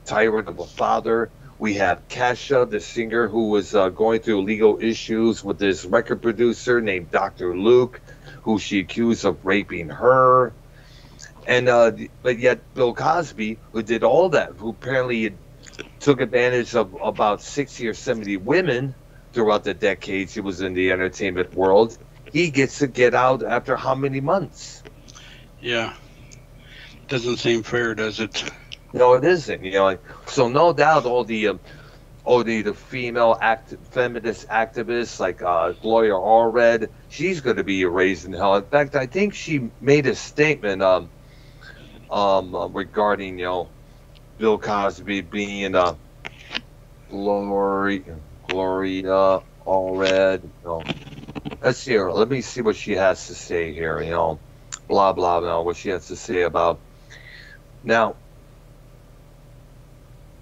J: tyrant of a father. We have Kesha, the singer, who was going through legal issues with this record producer named Dr. Luke, who she accused of raping her. And but yet Bill Cosby, who did all that, who apparently took advantage of about 60 or 70 women throughout the decades he was in the entertainment world, he gets to get out after how many months?
K: Yeah. Doesn't seem fair, does it?
J: No, it isn't. So no doubt all the female feminist activists like Gloria Allred, she's going to be erased in hell. In fact, I think she made a statement regarding Bill Cosby being Gloria Allred. Let's see her. Let me see what she has to say here. Blah blah blah. What she has to say about now.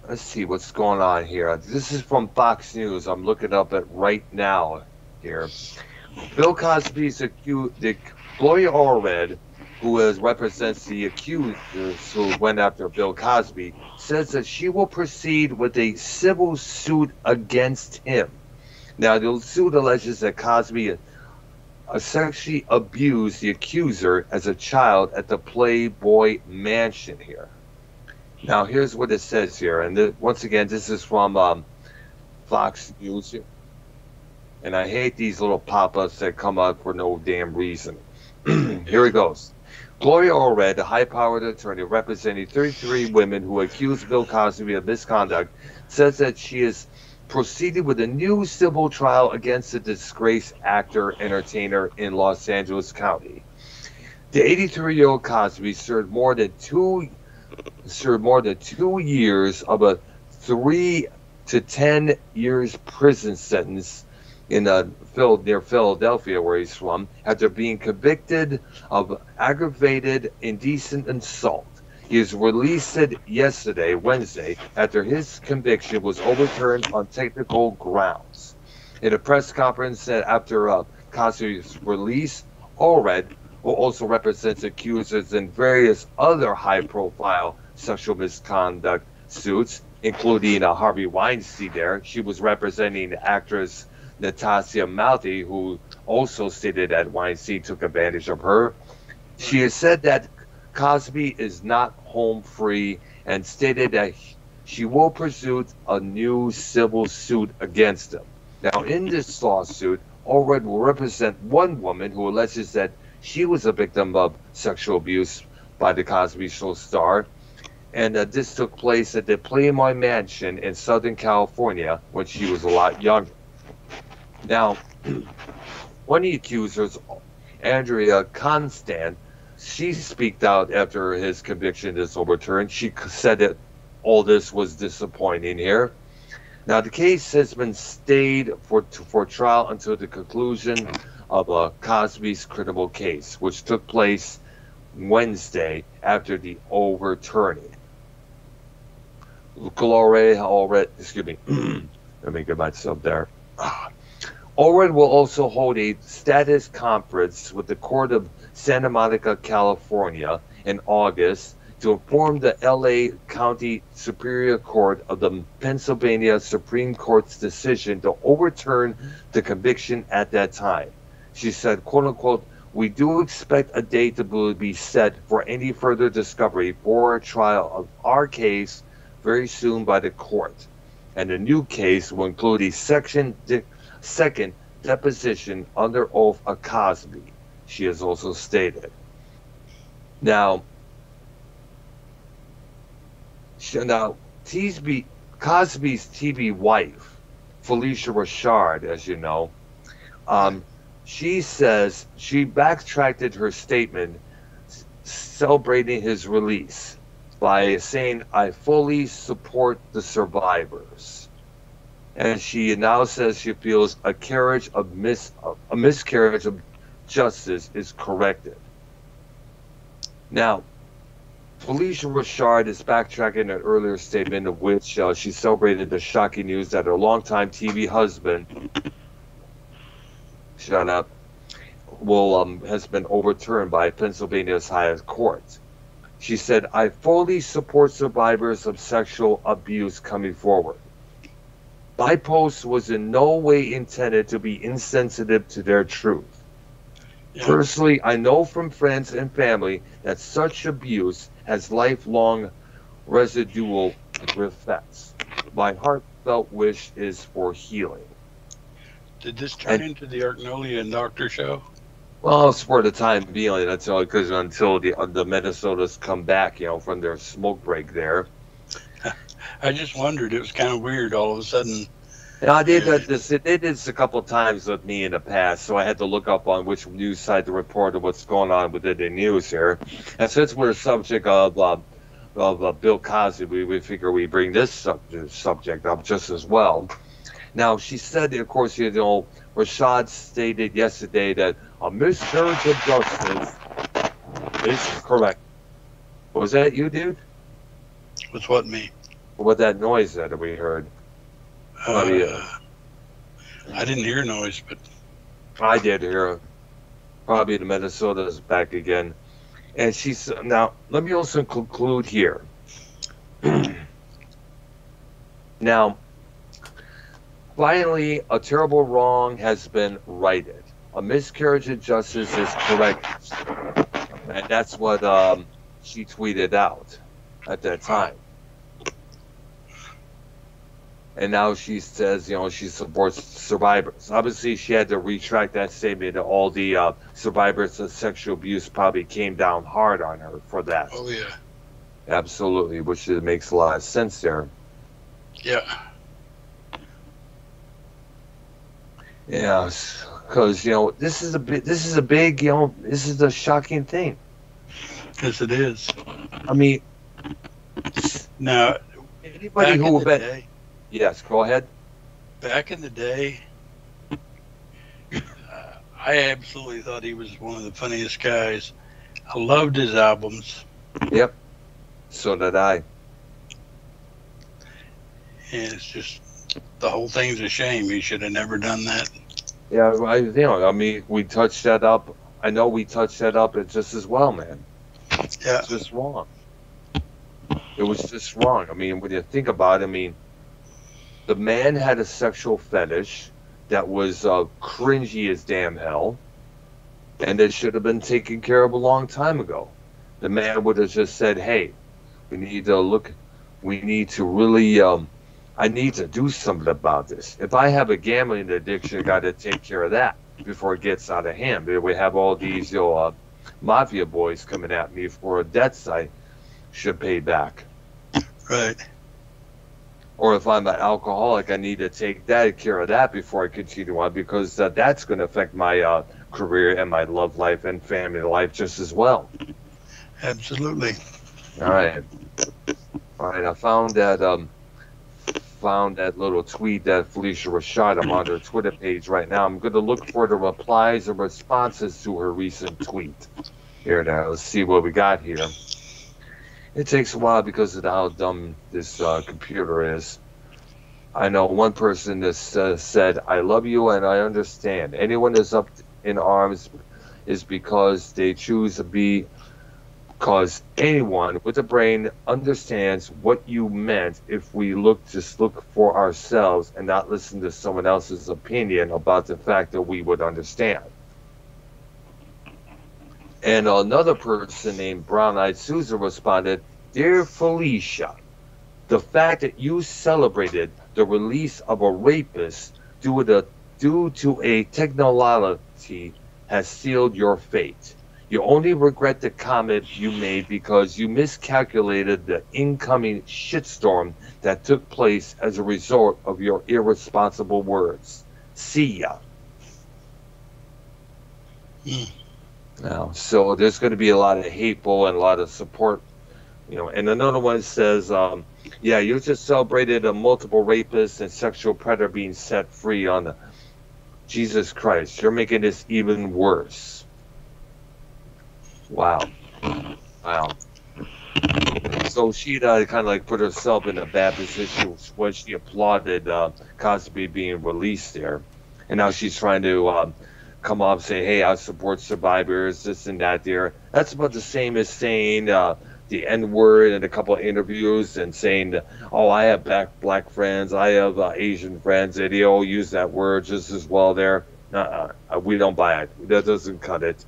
J: Let's see what's going on here. This is from Fox News. I'm looking up at right now here. Bill Cosby's accused, Gloria Allred, who represents the accusers who went after Bill Cosby, says that she will proceed with a civil suit against him. Now, the suit alleges that Cosby sexually abused the accuser as a child at the Playboy Mansion here. Now, here's what it says here. And once again, this is from Fox News. And I hate these little pop-ups that come up for no damn reason. Here it goes. Gloria Allred, a high-powered attorney representing 33 women who accused Bill Cosby of misconduct, says that she is proceeding with a new civil trial against the disgraced actor-entertainer in Los Angeles County. The 83-year-old Cosby served more than 2 years of a 3 to 10 years prison sentence in near Philadelphia, where he's from, after being convicted of aggravated indecent assault. He was released yesterday, Wednesday, after his conviction was overturned on technical grounds. In a press conference after Cosby's release, Allred, who also represents accusers in various other high-profile sexual misconduct suits, including Harvey Weinstein there. She was representing actress Natasha Malty, who also stated that Weinstein took advantage of her. She has said that Cosby is not home free and stated that she will pursue a new civil suit against him. Now, in this lawsuit, Allred will represent one woman who alleges that she was a victim of sexual abuse by the Cosby Show star. And this took place at the Playboy Mansion in Southern California when she was a lot younger. Now, one of the accusers, Andrea Constant, she speaked out after his conviction is overturned. She said that all this was disappointing here. Now, the case has been stayed for trial until the conclusion of Cosby's criminal case, which took place Wednesday after the overturning. Gloria Allred, excuse me, let me get myself there. Allred will also hold a status conference with the Court of Santa Monica, California in August to inform the LA County Superior Court of the Pennsylvania Supreme Court's decision to overturn the conviction at that time. She said, quote unquote, "We do expect a date to be set for any further discovery for a trial of our case very soon by the court. And the new case will include a second deposition under oath of Cosby," she has also stated. Now, Cosby's TV wife, Felicia Rashad, as you know, She says she backtracked her statement celebrating his release by saying, I fully support the survivors. And she now says she feels a miscarriage of justice is corrected. Now, Felicia Rashad is backtracking an earlier statement in which she celebrated the shocking news that her longtime TV husband, has been overturned by Pennsylvania's highest court. She said, I fully support survivors of sexual abuse coming forward. My post was in no way intended to be insensitive to their truth. Yeah. Personally, I know from friends and family that such abuse has lifelong residual effects. My heartfelt wish is for healing.
K: Did this turn into the Arnollia and Doctor show?
J: Well, it's for the time being, until the Minnesotas come back, from their smoke break there.
K: I just wondered. It was kind of weird all of a sudden.
J: Yeah, they did this a couple of times with me in the past, so I had to look up on which news site to report on what's going on within the news here. And since we're subject of Bill Cosby, we figure we bring this subject up just as well. Now, she said, of course, Rashad stated yesterday that a miscarriage of justice is correct. Was that you, dude?
K: What's what, me?
J: What that noise that we heard?
K: I didn't hear noise, but
J: I did hear it. Probably the Minnesota's back again. And she said, now, let me also conclude here. Now, finally, a terrible wrong has been righted. A miscarriage of justice is corrected. And that's what she tweeted out at that time. And now she says, she supports survivors. Obviously, she had to retract that statement. All the survivors of sexual abuse probably came down hard on her for that.
K: Oh, yeah.
J: Absolutely, which makes a lot of sense there.
K: Yeah.
J: Yes, because, this is a shocking thing.
K: Yes, it is.
J: I mean,
K: now,
J: anybody who bet. Yes, go ahead.
K: Back in the day, I absolutely thought he was one of the funniest guys. I loved his albums.
J: Yep. So did I.
K: And it's just, the whole thing's a shame. He should have never done that.
J: Yeah, we touched that up. I know we touched that up just as well, man.
K: Yeah.
J: It's just wrong. It was just wrong. I mean, when you think about it, the man had a sexual fetish that was cringy as damn hell, and it should have been taken care of a long time ago. The man would have just said, hey, we need to really, I need to do something about this. If I have a gambling addiction, I got to take care of that before it gets out of hand. We have all these mafia boys coming at me for debts I should pay back.
K: Right.
J: Or if I'm an alcoholic, I need to take care of that before I continue on, because that's going to affect my career and my love life and family life just as well.
K: Absolutely.
J: All right. I found that little tweet that Felicia Rashad. I'm on her Twitter page right now. I'm going to look for the replies or responses to her recent tweet. Here now, let's see what we got here. It takes a while because of how dumb this computer is. I know one person that said, I love you and I understand. Anyone that's up in arms is because they choose to be, because anyone with a brain understands what you meant if we look for ourselves and not listen to someone else's opinion about the fact that we would understand. And another person named Brown Eyed Susan responded, Dear Felicia, the fact that you celebrated the release of a rapist due to a technology has sealed your fate. You only regret the comment you made because you miscalculated the incoming shitstorm that took place as a result of your irresponsible words. See ya. Now, so there's going to be a lot of hateful and a lot of support, And another one says, yeah, you just celebrated a multiple rapist and sexual predator being set free on the Jesus Christ. You're making this even worse. Wow. Wow. So she kind of like put herself in a bad position when she applauded Cosby being released there. And now she's trying to come up and say, hey, I support survivors, this and that there. That's about the same as saying the N-word in a couple of interviews and saying, oh, I have black friends, I have Asian friends, and they all use that word just as well there. We don't buy it. That doesn't cut it.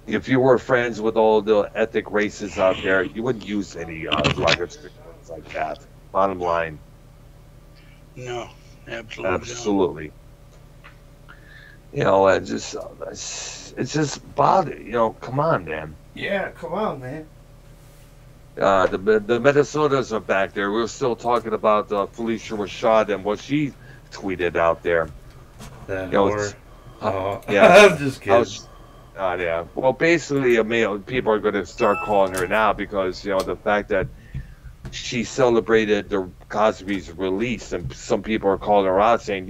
J: If you were friends with all the ethnic races out there, you wouldn't use any derogatory words like that. Bottom line.
K: No, absolutely.
J: Absolutely. It's just bother. Come on, man.
A: Yeah, come on, man.
J: The Minnesotas are back there. We're still talking about Felicia Rashad and what she tweeted out there.
A: That
J: yeah.
A: I'm just kidding.
J: Yeah. Well, basically, people are going to start calling her now because the fact that she celebrated the Cosby's release, and some people are calling her out saying,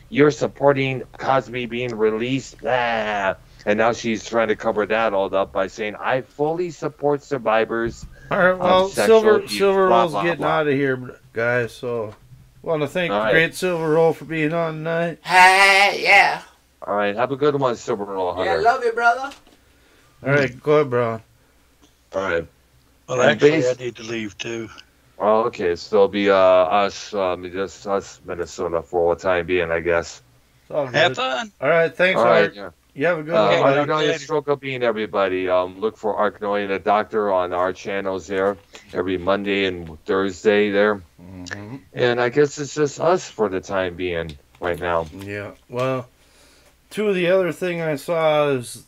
J: you're supporting Cosby being released, blah. And now she's trying to cover that all up by saying, I fully support survivors.
A: All right, well, Silver Roll's getting out of here, guys, so want to thank the great Silver Roll for being on tonight.
E: Hey, yeah.
J: All right, have a good one, Silver Roll Hunter.
E: Yeah, love you, brother.
A: All right, go ahead, bro.
J: All right.
K: Well, actually, I need to leave, too.
J: Oh, okay, so it'll be just us, Minnesota, for the time being, I guess.
K: Have fun.
A: All right, thanks,
J: all right.
A: Art.
J: Yeah.
A: You have a good one.
J: Arcnoia Stroke Up Bean, everybody. Look for Arcnoia the Doctor on our channels there every Monday and Thursday there.
A: Mm-hmm.
J: And I guess it's just us for the time being right now.
A: Yeah, well, the other thing I saw is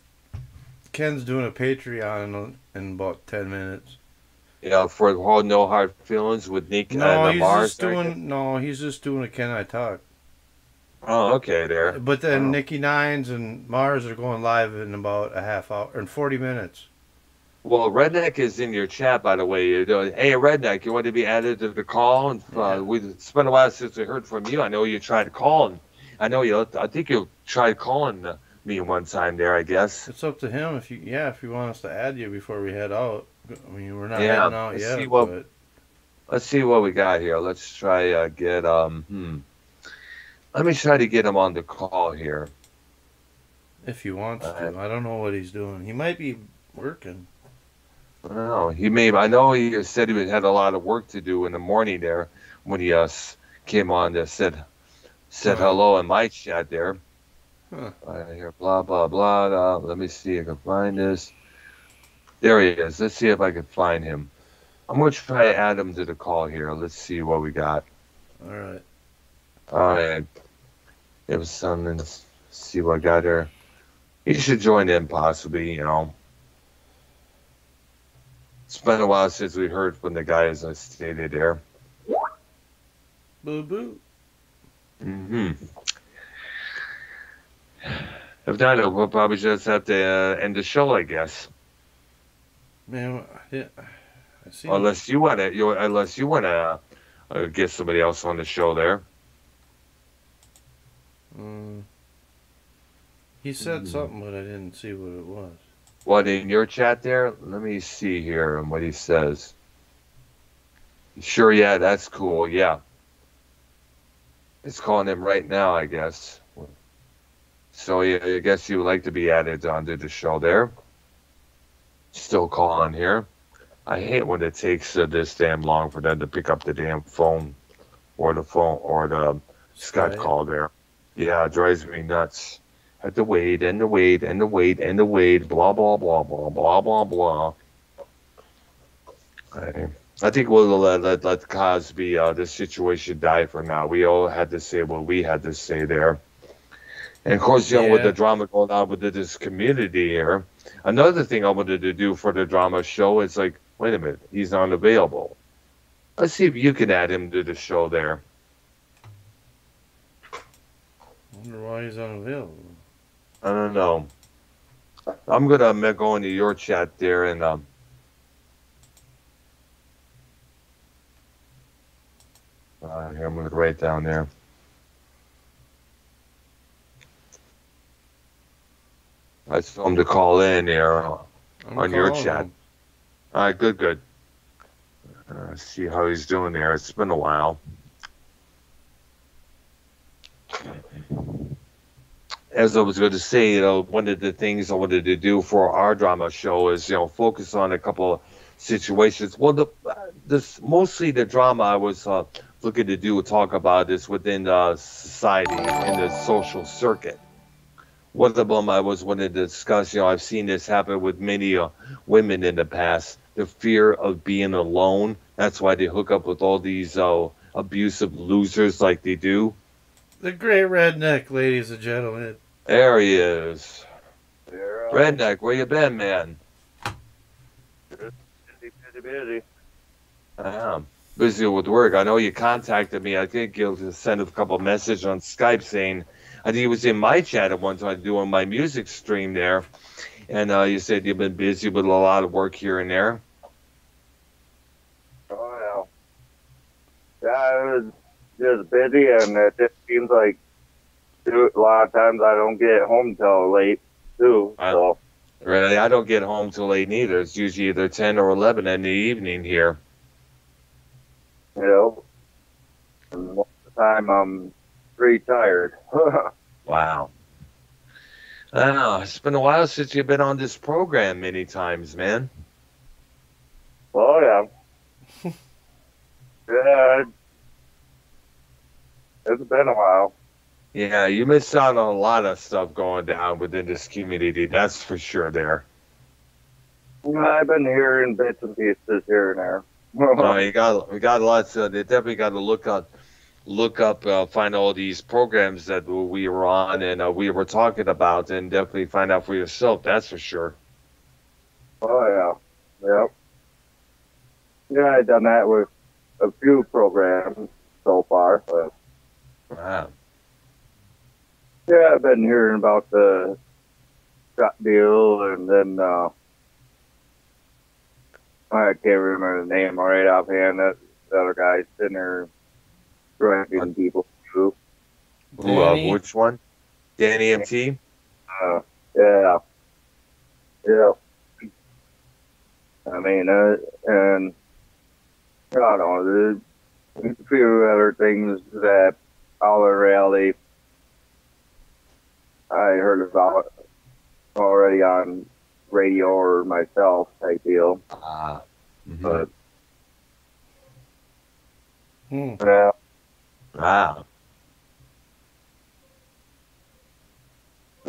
A: Ken's doing a Patreon in about 10 minutes.
J: Yeah, for No Hard Feelings with Nick and Mars.
A: He's just doing a Can I Talk.
J: Oh, okay, there.
A: But then Nikki Nines and Mars are going live in about a half hour, in 40 minutes.
J: Well, Redneck is in your chat, by the way. Hey, Redneck, you want to be added to the call? And it's been a while since we heard from you. I know you tried calling. I think you tried calling me one time there, I guess.
A: It's up to him if you want us to add you before we head out. I mean, we're not heading out yet.
J: Let's see what we got here. Let's try get Let me try to get him on the call here.
A: If he wants to. I don't know what he's doing. He might be working.
J: I don't know. I know he said he had a lot of work to do in the morning there when he came on there, said hello in my chat there.
A: Huh.
J: Here, blah, blah, blah. Let me see if I can find this. There he is. Let's see if I can find him. I'm going to try to add him to the call here. Let's see what we got.
A: All right.
J: All right. It was something. Let's see what I got here. He should join in possibly, It's been a while since we heard from the guy, as I stated there.
A: Boo boo.
J: Mm-hmm. If not, we'll probably just have to end the show, I guess.
A: Man, I see.
J: Unless you want to get somebody else on the show there.
A: He said something, but I didn't see what it was.
J: What, in your chat there? Let me see here and what he says. Sure, yeah, that's cool, yeah. It's calling him right now, I guess. So yeah, I guess you would like to be added onto the show there. Still calling here. I hate when it takes this damn long for them to pick up the damn phone or the Skype call there. Yeah, it drives me nuts. Have to wait and the wait and the wait and the wait. Blah blah blah blah blah blah blah. I think we'll let Cosby this situation die for now. We all had to say what we had to say there. And of course, with the drama going on with this community here, another thing I wanted to do for the drama show is like, wait a minute, he's unavailable. Let's see if you can add him to the show there.
A: I wonder why he's unavailable.
J: I don't know. I'm gonna go into your chat there and here I'm gonna write down there. I told him to call in there on your chat.
A: him.
J: All right, good. See how he's doing there. It's been a while. As I was going to say, one of the things I wanted to do for our drama show is, focus on a couple of situations. Well, mostly the drama I was looking to talk about is within society in the social circuit. One of them I was wanting to discuss. I've seen this happen with many women in the past. The fear of being alone. That's why they hook up with all these abusive losers like they do.
A: The great redneck, ladies and gentlemen.
J: There he is. Redneck, where you been, man?
D: Busy.
J: I am busy with work. I know you contacted me. I think you'll just send a couple messages on Skype saying, I think it was in my chat at one time doing my music stream there. And you said you've been busy with a lot of work here and there.
D: Oh, yeah. Yeah, I was just busy, and it just seems like a lot of times I don't get home till late, too. So.
J: Really, I don't get home till late neither. It's usually either 10 or 11 in the evening here.
D: And most of the time I'm pretty tired.
J: Wow. I don't know. It's been a while since you've been on this program many times, man.
D: Oh, yeah. Yeah. It's been a while.
J: Yeah, you missed out on a lot of stuff going down within this community. That's for sure there.
D: I've been hearing bits and pieces here and there.
J: We got lots. They definitely got to look up, find all these programs that we were on and we were talking about, and definitely find out for yourself. That's for sure.
D: Oh yeah, yep. Yeah, I've done that with a few programs so far, but
J: Wow.
D: yeah, I've been hearing about the shot deal, and then I can't remember the name right offhand. That the other guy's sitting there driving people through.
J: Which one? Danny MT?
D: Yeah. Yeah. I mean, and I don't know, there's a few other things that all in reality I heard about already on radio or myself type deal. But yeah.
J: Wow.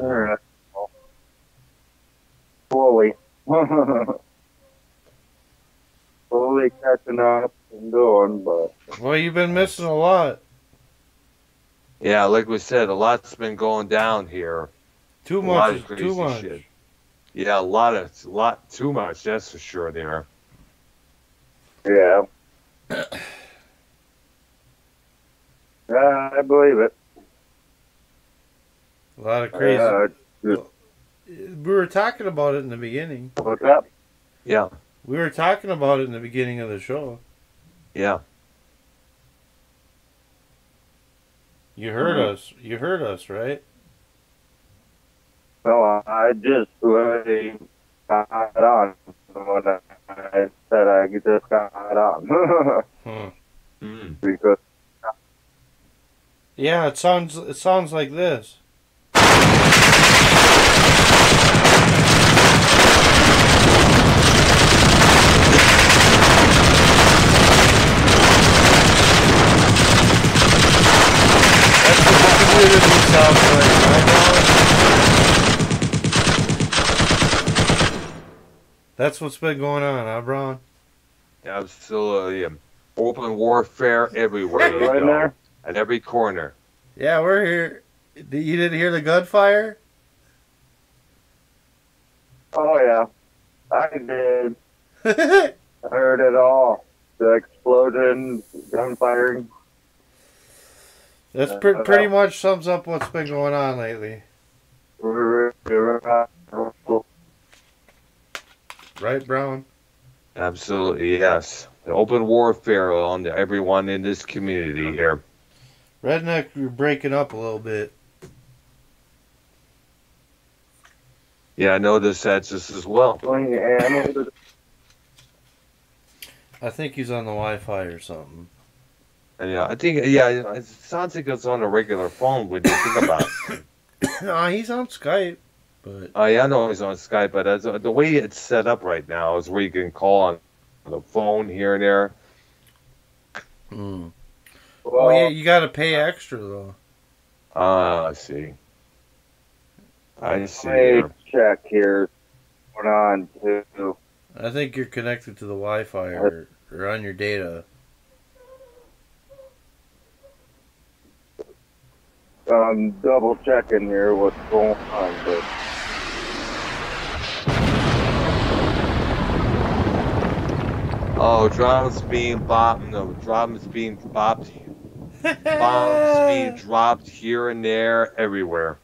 D: All right. Slowly. Slowly catching up and doing, but
A: Well, you've been missing a lot.
J: Yeah, like we said, a lot's been going down here.
A: Too
J: A lot
A: much.
J: of crazy
A: Too much.
J: shit. Yeah, a lot too much. That's for sure. There.
D: yeah. Yeah, I believe it.
A: A lot of crazy.
D: Just,
A: We were talking about it in the beginning.
D: what's up?
J: Yeah.
A: We were talking about it in the beginning of the show.
J: Yeah.
A: You heard us. You heard us, right?
D: No, I just really got on when I said I just got on. Because
A: Yeah, it sounds like this. That's what the community sounds like, right, Braun? That's what's been going on, huh, Braun?
J: Absolutely. Open warfare everywhere. you
D: right
J: go.
D: there.
J: At every corner.
A: Yeah, we're here. You didn't hear the gunfire?
D: Oh yeah, I did. I heard it all. The explosions, gunfiring.
A: That's pretty much sums up what's been going on lately. Right, Brown?
J: Absolutely, yes. The open warfare on everyone in this community here.
A: Redneck, you're breaking up a little bit.
J: Yeah, I noticed that just as well.
A: I think he's on the Wi-Fi or something.
J: And yeah, I think it sounds like it's on a regular phone when you think about it.
A: Nah, he's on Skype, but
J: Yeah, I know he's on Skype, but the way it's set up right now is where you can call on the phone here and there.
A: oh yeah, you got to pay extra though.
J: I see. I see.
D: Hey, check here. What's going on too?
A: I think you're connected to the Wi-Fi or on your data.
D: I'm double checking here what's going on, but
J: Oh, drums being bombed. No, drums being bombed. Bombs being dropped here and there, everywhere.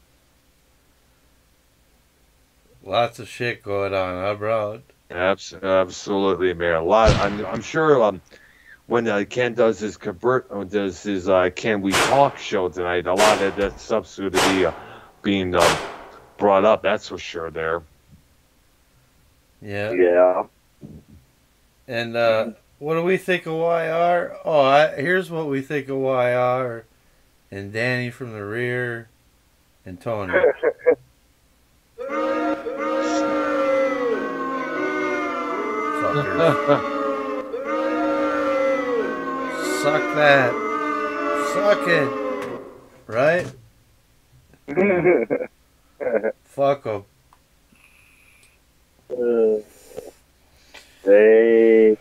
A: Lots of shit going on, huh, bro?
J: Absolutely, man. A lot. I'm sure. When Ken does his Can We Talk show tonight, a lot of that stuff's going to be being brought up. That's for sure. There.
A: Yeah.
D: yeah.
A: And what do we think of YR? Oh, here's what we think of YR and Danny from the rear and Tony. Fuckers. Suck that. Suck it. Right? Fuck them.
D: They.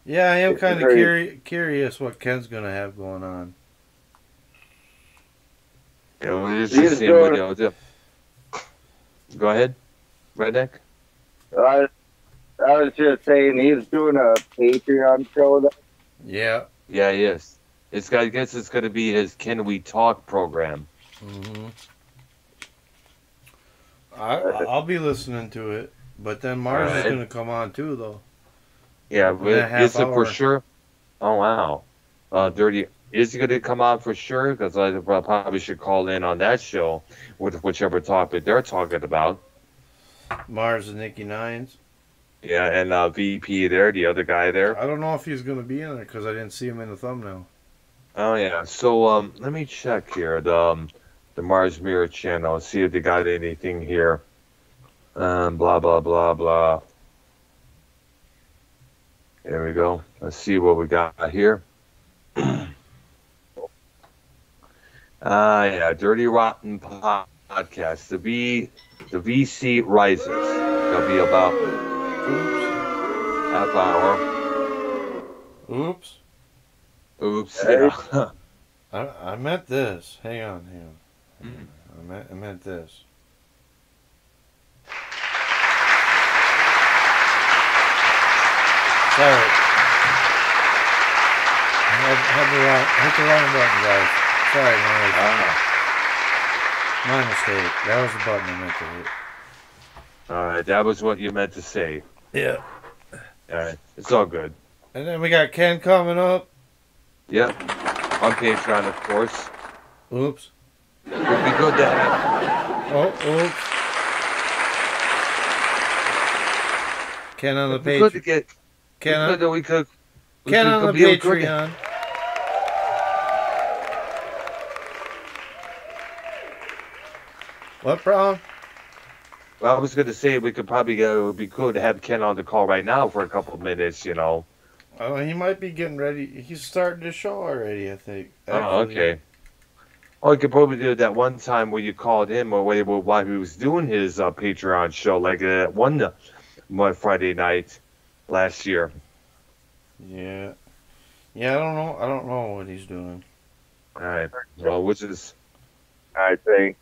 A: Yeah, I am kind of curious what Ken's going to have going on.
J: Yeah, well, it's just seeing what they'll do. Go ahead, Redneck.
D: I was just saying he's doing a Patreon show.
A: Yeah.
J: Yeah, he is. I guess it's going to be his Can We Talk program.
A: Mm-hmm. I'll be listening to it, but then Mars is going to come on too, though.
J: Yeah, is it for sure? Oh, wow. Dirty. Is he going to come on for sure? Because I probably should call in on that show with whichever topic they're talking about.
A: Mars and Nikki Nines.
J: Yeah, and VP there, the other guy there.
A: I don't know if he's going to be in there because I didn't see him in the thumbnail.
J: Oh, yeah. So let me check here the Mars Mirror channel, see if they got anything here. Blah, blah, blah, blah. There we go. Let's see what we got here. Yeah, Dirty Rotten Podcast. The VC Rises. It'll be about half hour.
A: Oops.
J: Yeah.
A: I meant this. Hang on. I meant this. Sorry. Hit the wrong button, guys. Sorry, my mistake. That was the button I meant to hit.
J: All right, that was what you meant to say.
A: Yeah.
J: All right, it's all good.
A: And then we got Ken coming up.
J: Yep, on Patreon, of course.
A: Oops.
J: Would be good to have.
A: Oh, oops. Ken on the Patreon. Ken on the Patreon. What, Brown?
J: Well, I was going to say it would be cool to have Ken on the call right now for a couple of minutes, you know.
A: Oh, he might be getting ready. He's starting the show already, I think.
J: Oh, okay. Oh, you could probably do that one time where you called him or while he was doing his Patreon show, like one Friday night last year.
A: Yeah. Yeah, I don't know what he's doing.
J: All right. Well, which is...
D: I think.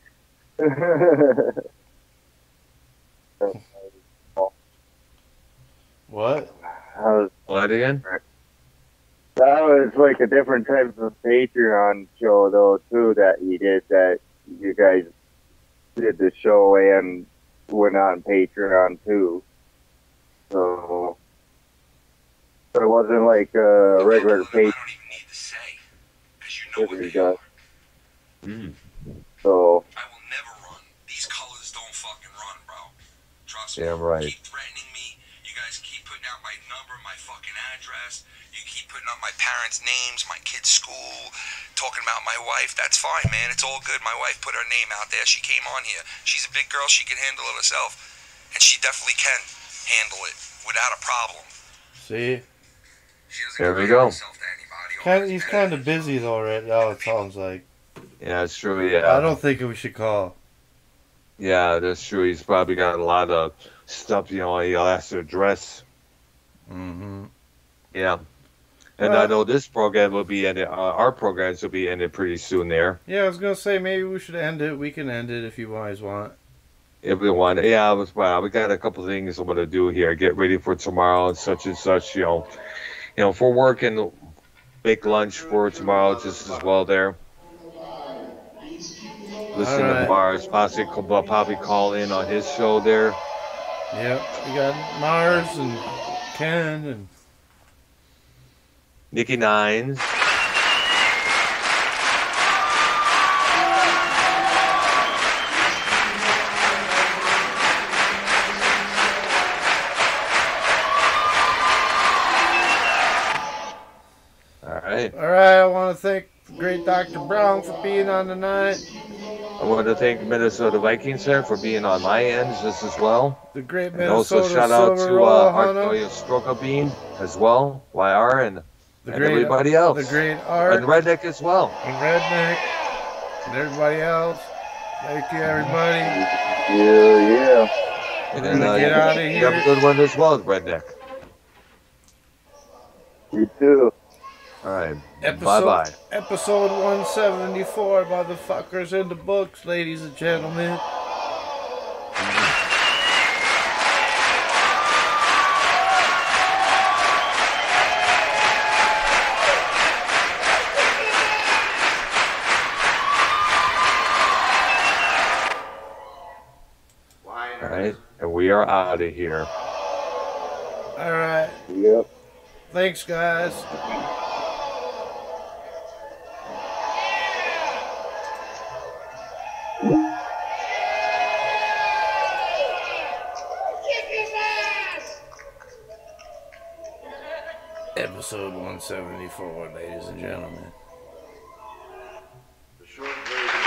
A: What?
J: What again?
D: That was like a different type of Patreon show, though, too, that he did, that you guys did the show and went on Patreon, too. So it wasn't like a regular page. He got.
C: Mm.
D: So
L: I will never run. These colors don't fucking run, bro. Trust
J: Yeah,
L: me.
J: right.
L: Keep threatening me. You guys keep putting out my number, my fucking address. You keep putting out my parents' names, my kids' school, talking about my wife. That's fine, man. It's all good. My wife put her name out there. She came on here. She's a big girl. She can handle it herself. And she definitely can handle it without a problem.
A: See?
L: She doesn't
J: There we
L: compare
J: go.
L: herself to anybody.
A: He's kind of busy though right now, it sounds like.
J: Yeah, it's true. Yeah.
A: I don't think we should call.
J: Yeah, that's true. He's probably got a lot of stuff, he has to address.
A: Mm-hmm.
J: Yeah. And I know this program will be ended, our programs will be ended pretty soon there.
A: Yeah, I was going to say, maybe we should end it. We can end it if you guys want.
J: If we want. Yeah, we got a couple things I'm going to do here. Get ready for tomorrow and such, for work and make lunch for tomorrow just as well there. Listen to Mars, possibly call in on his show there.
A: Yep, we got Mars and Ken and
J: Nikki Nines. All right.
A: All right, I want to thank the great Dr. Brown for being on tonight.
J: I want to thank Minnesota Vikings there for being on my end just as well.
A: The great
J: And also
A: Minnesota
J: shout out
A: Silver
J: to
A: Roll
J: Art
A: Hunter.
J: Stroka Bean as well, YR, and
A: great,
J: everybody else.
A: The great Art.
J: And Redneck as well.
A: And Redneck. And everybody else. Thank you, everybody.
D: Yeah.
J: And
A: We're
J: then
A: gonna get out of
J: you
A: here.
J: have a good one as well, Redneck.
D: You too.
J: All right. Bye-bye.
A: Episode 174, motherfuckers, in the books, ladies and gentlemen.
J: All right. And we are out of here.
A: All right.
D: Yep.
A: Thanks, guys.
B: Kick his ass!
A: Episode 174, ladies and gentlemen.
G: The short version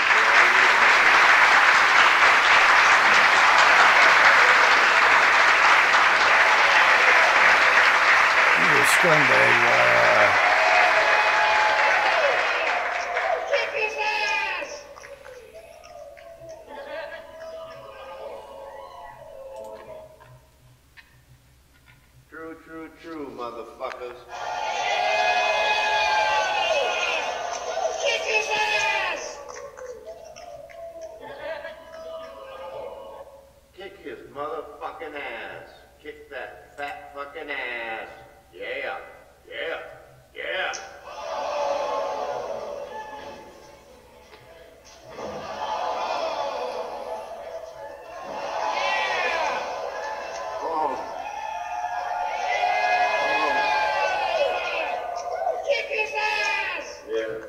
A: You a scumbag.
B: Kick his ass!
G: True, motherfuckers.
B: Kick his ass!
G: Kick his motherfucking ass. Kick that fat fucking ass. Yeah.
B: Kick his ass!
G: Yeah.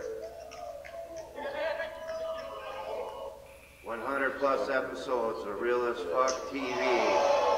G: 100 plus episodes of Real as Fuck TV.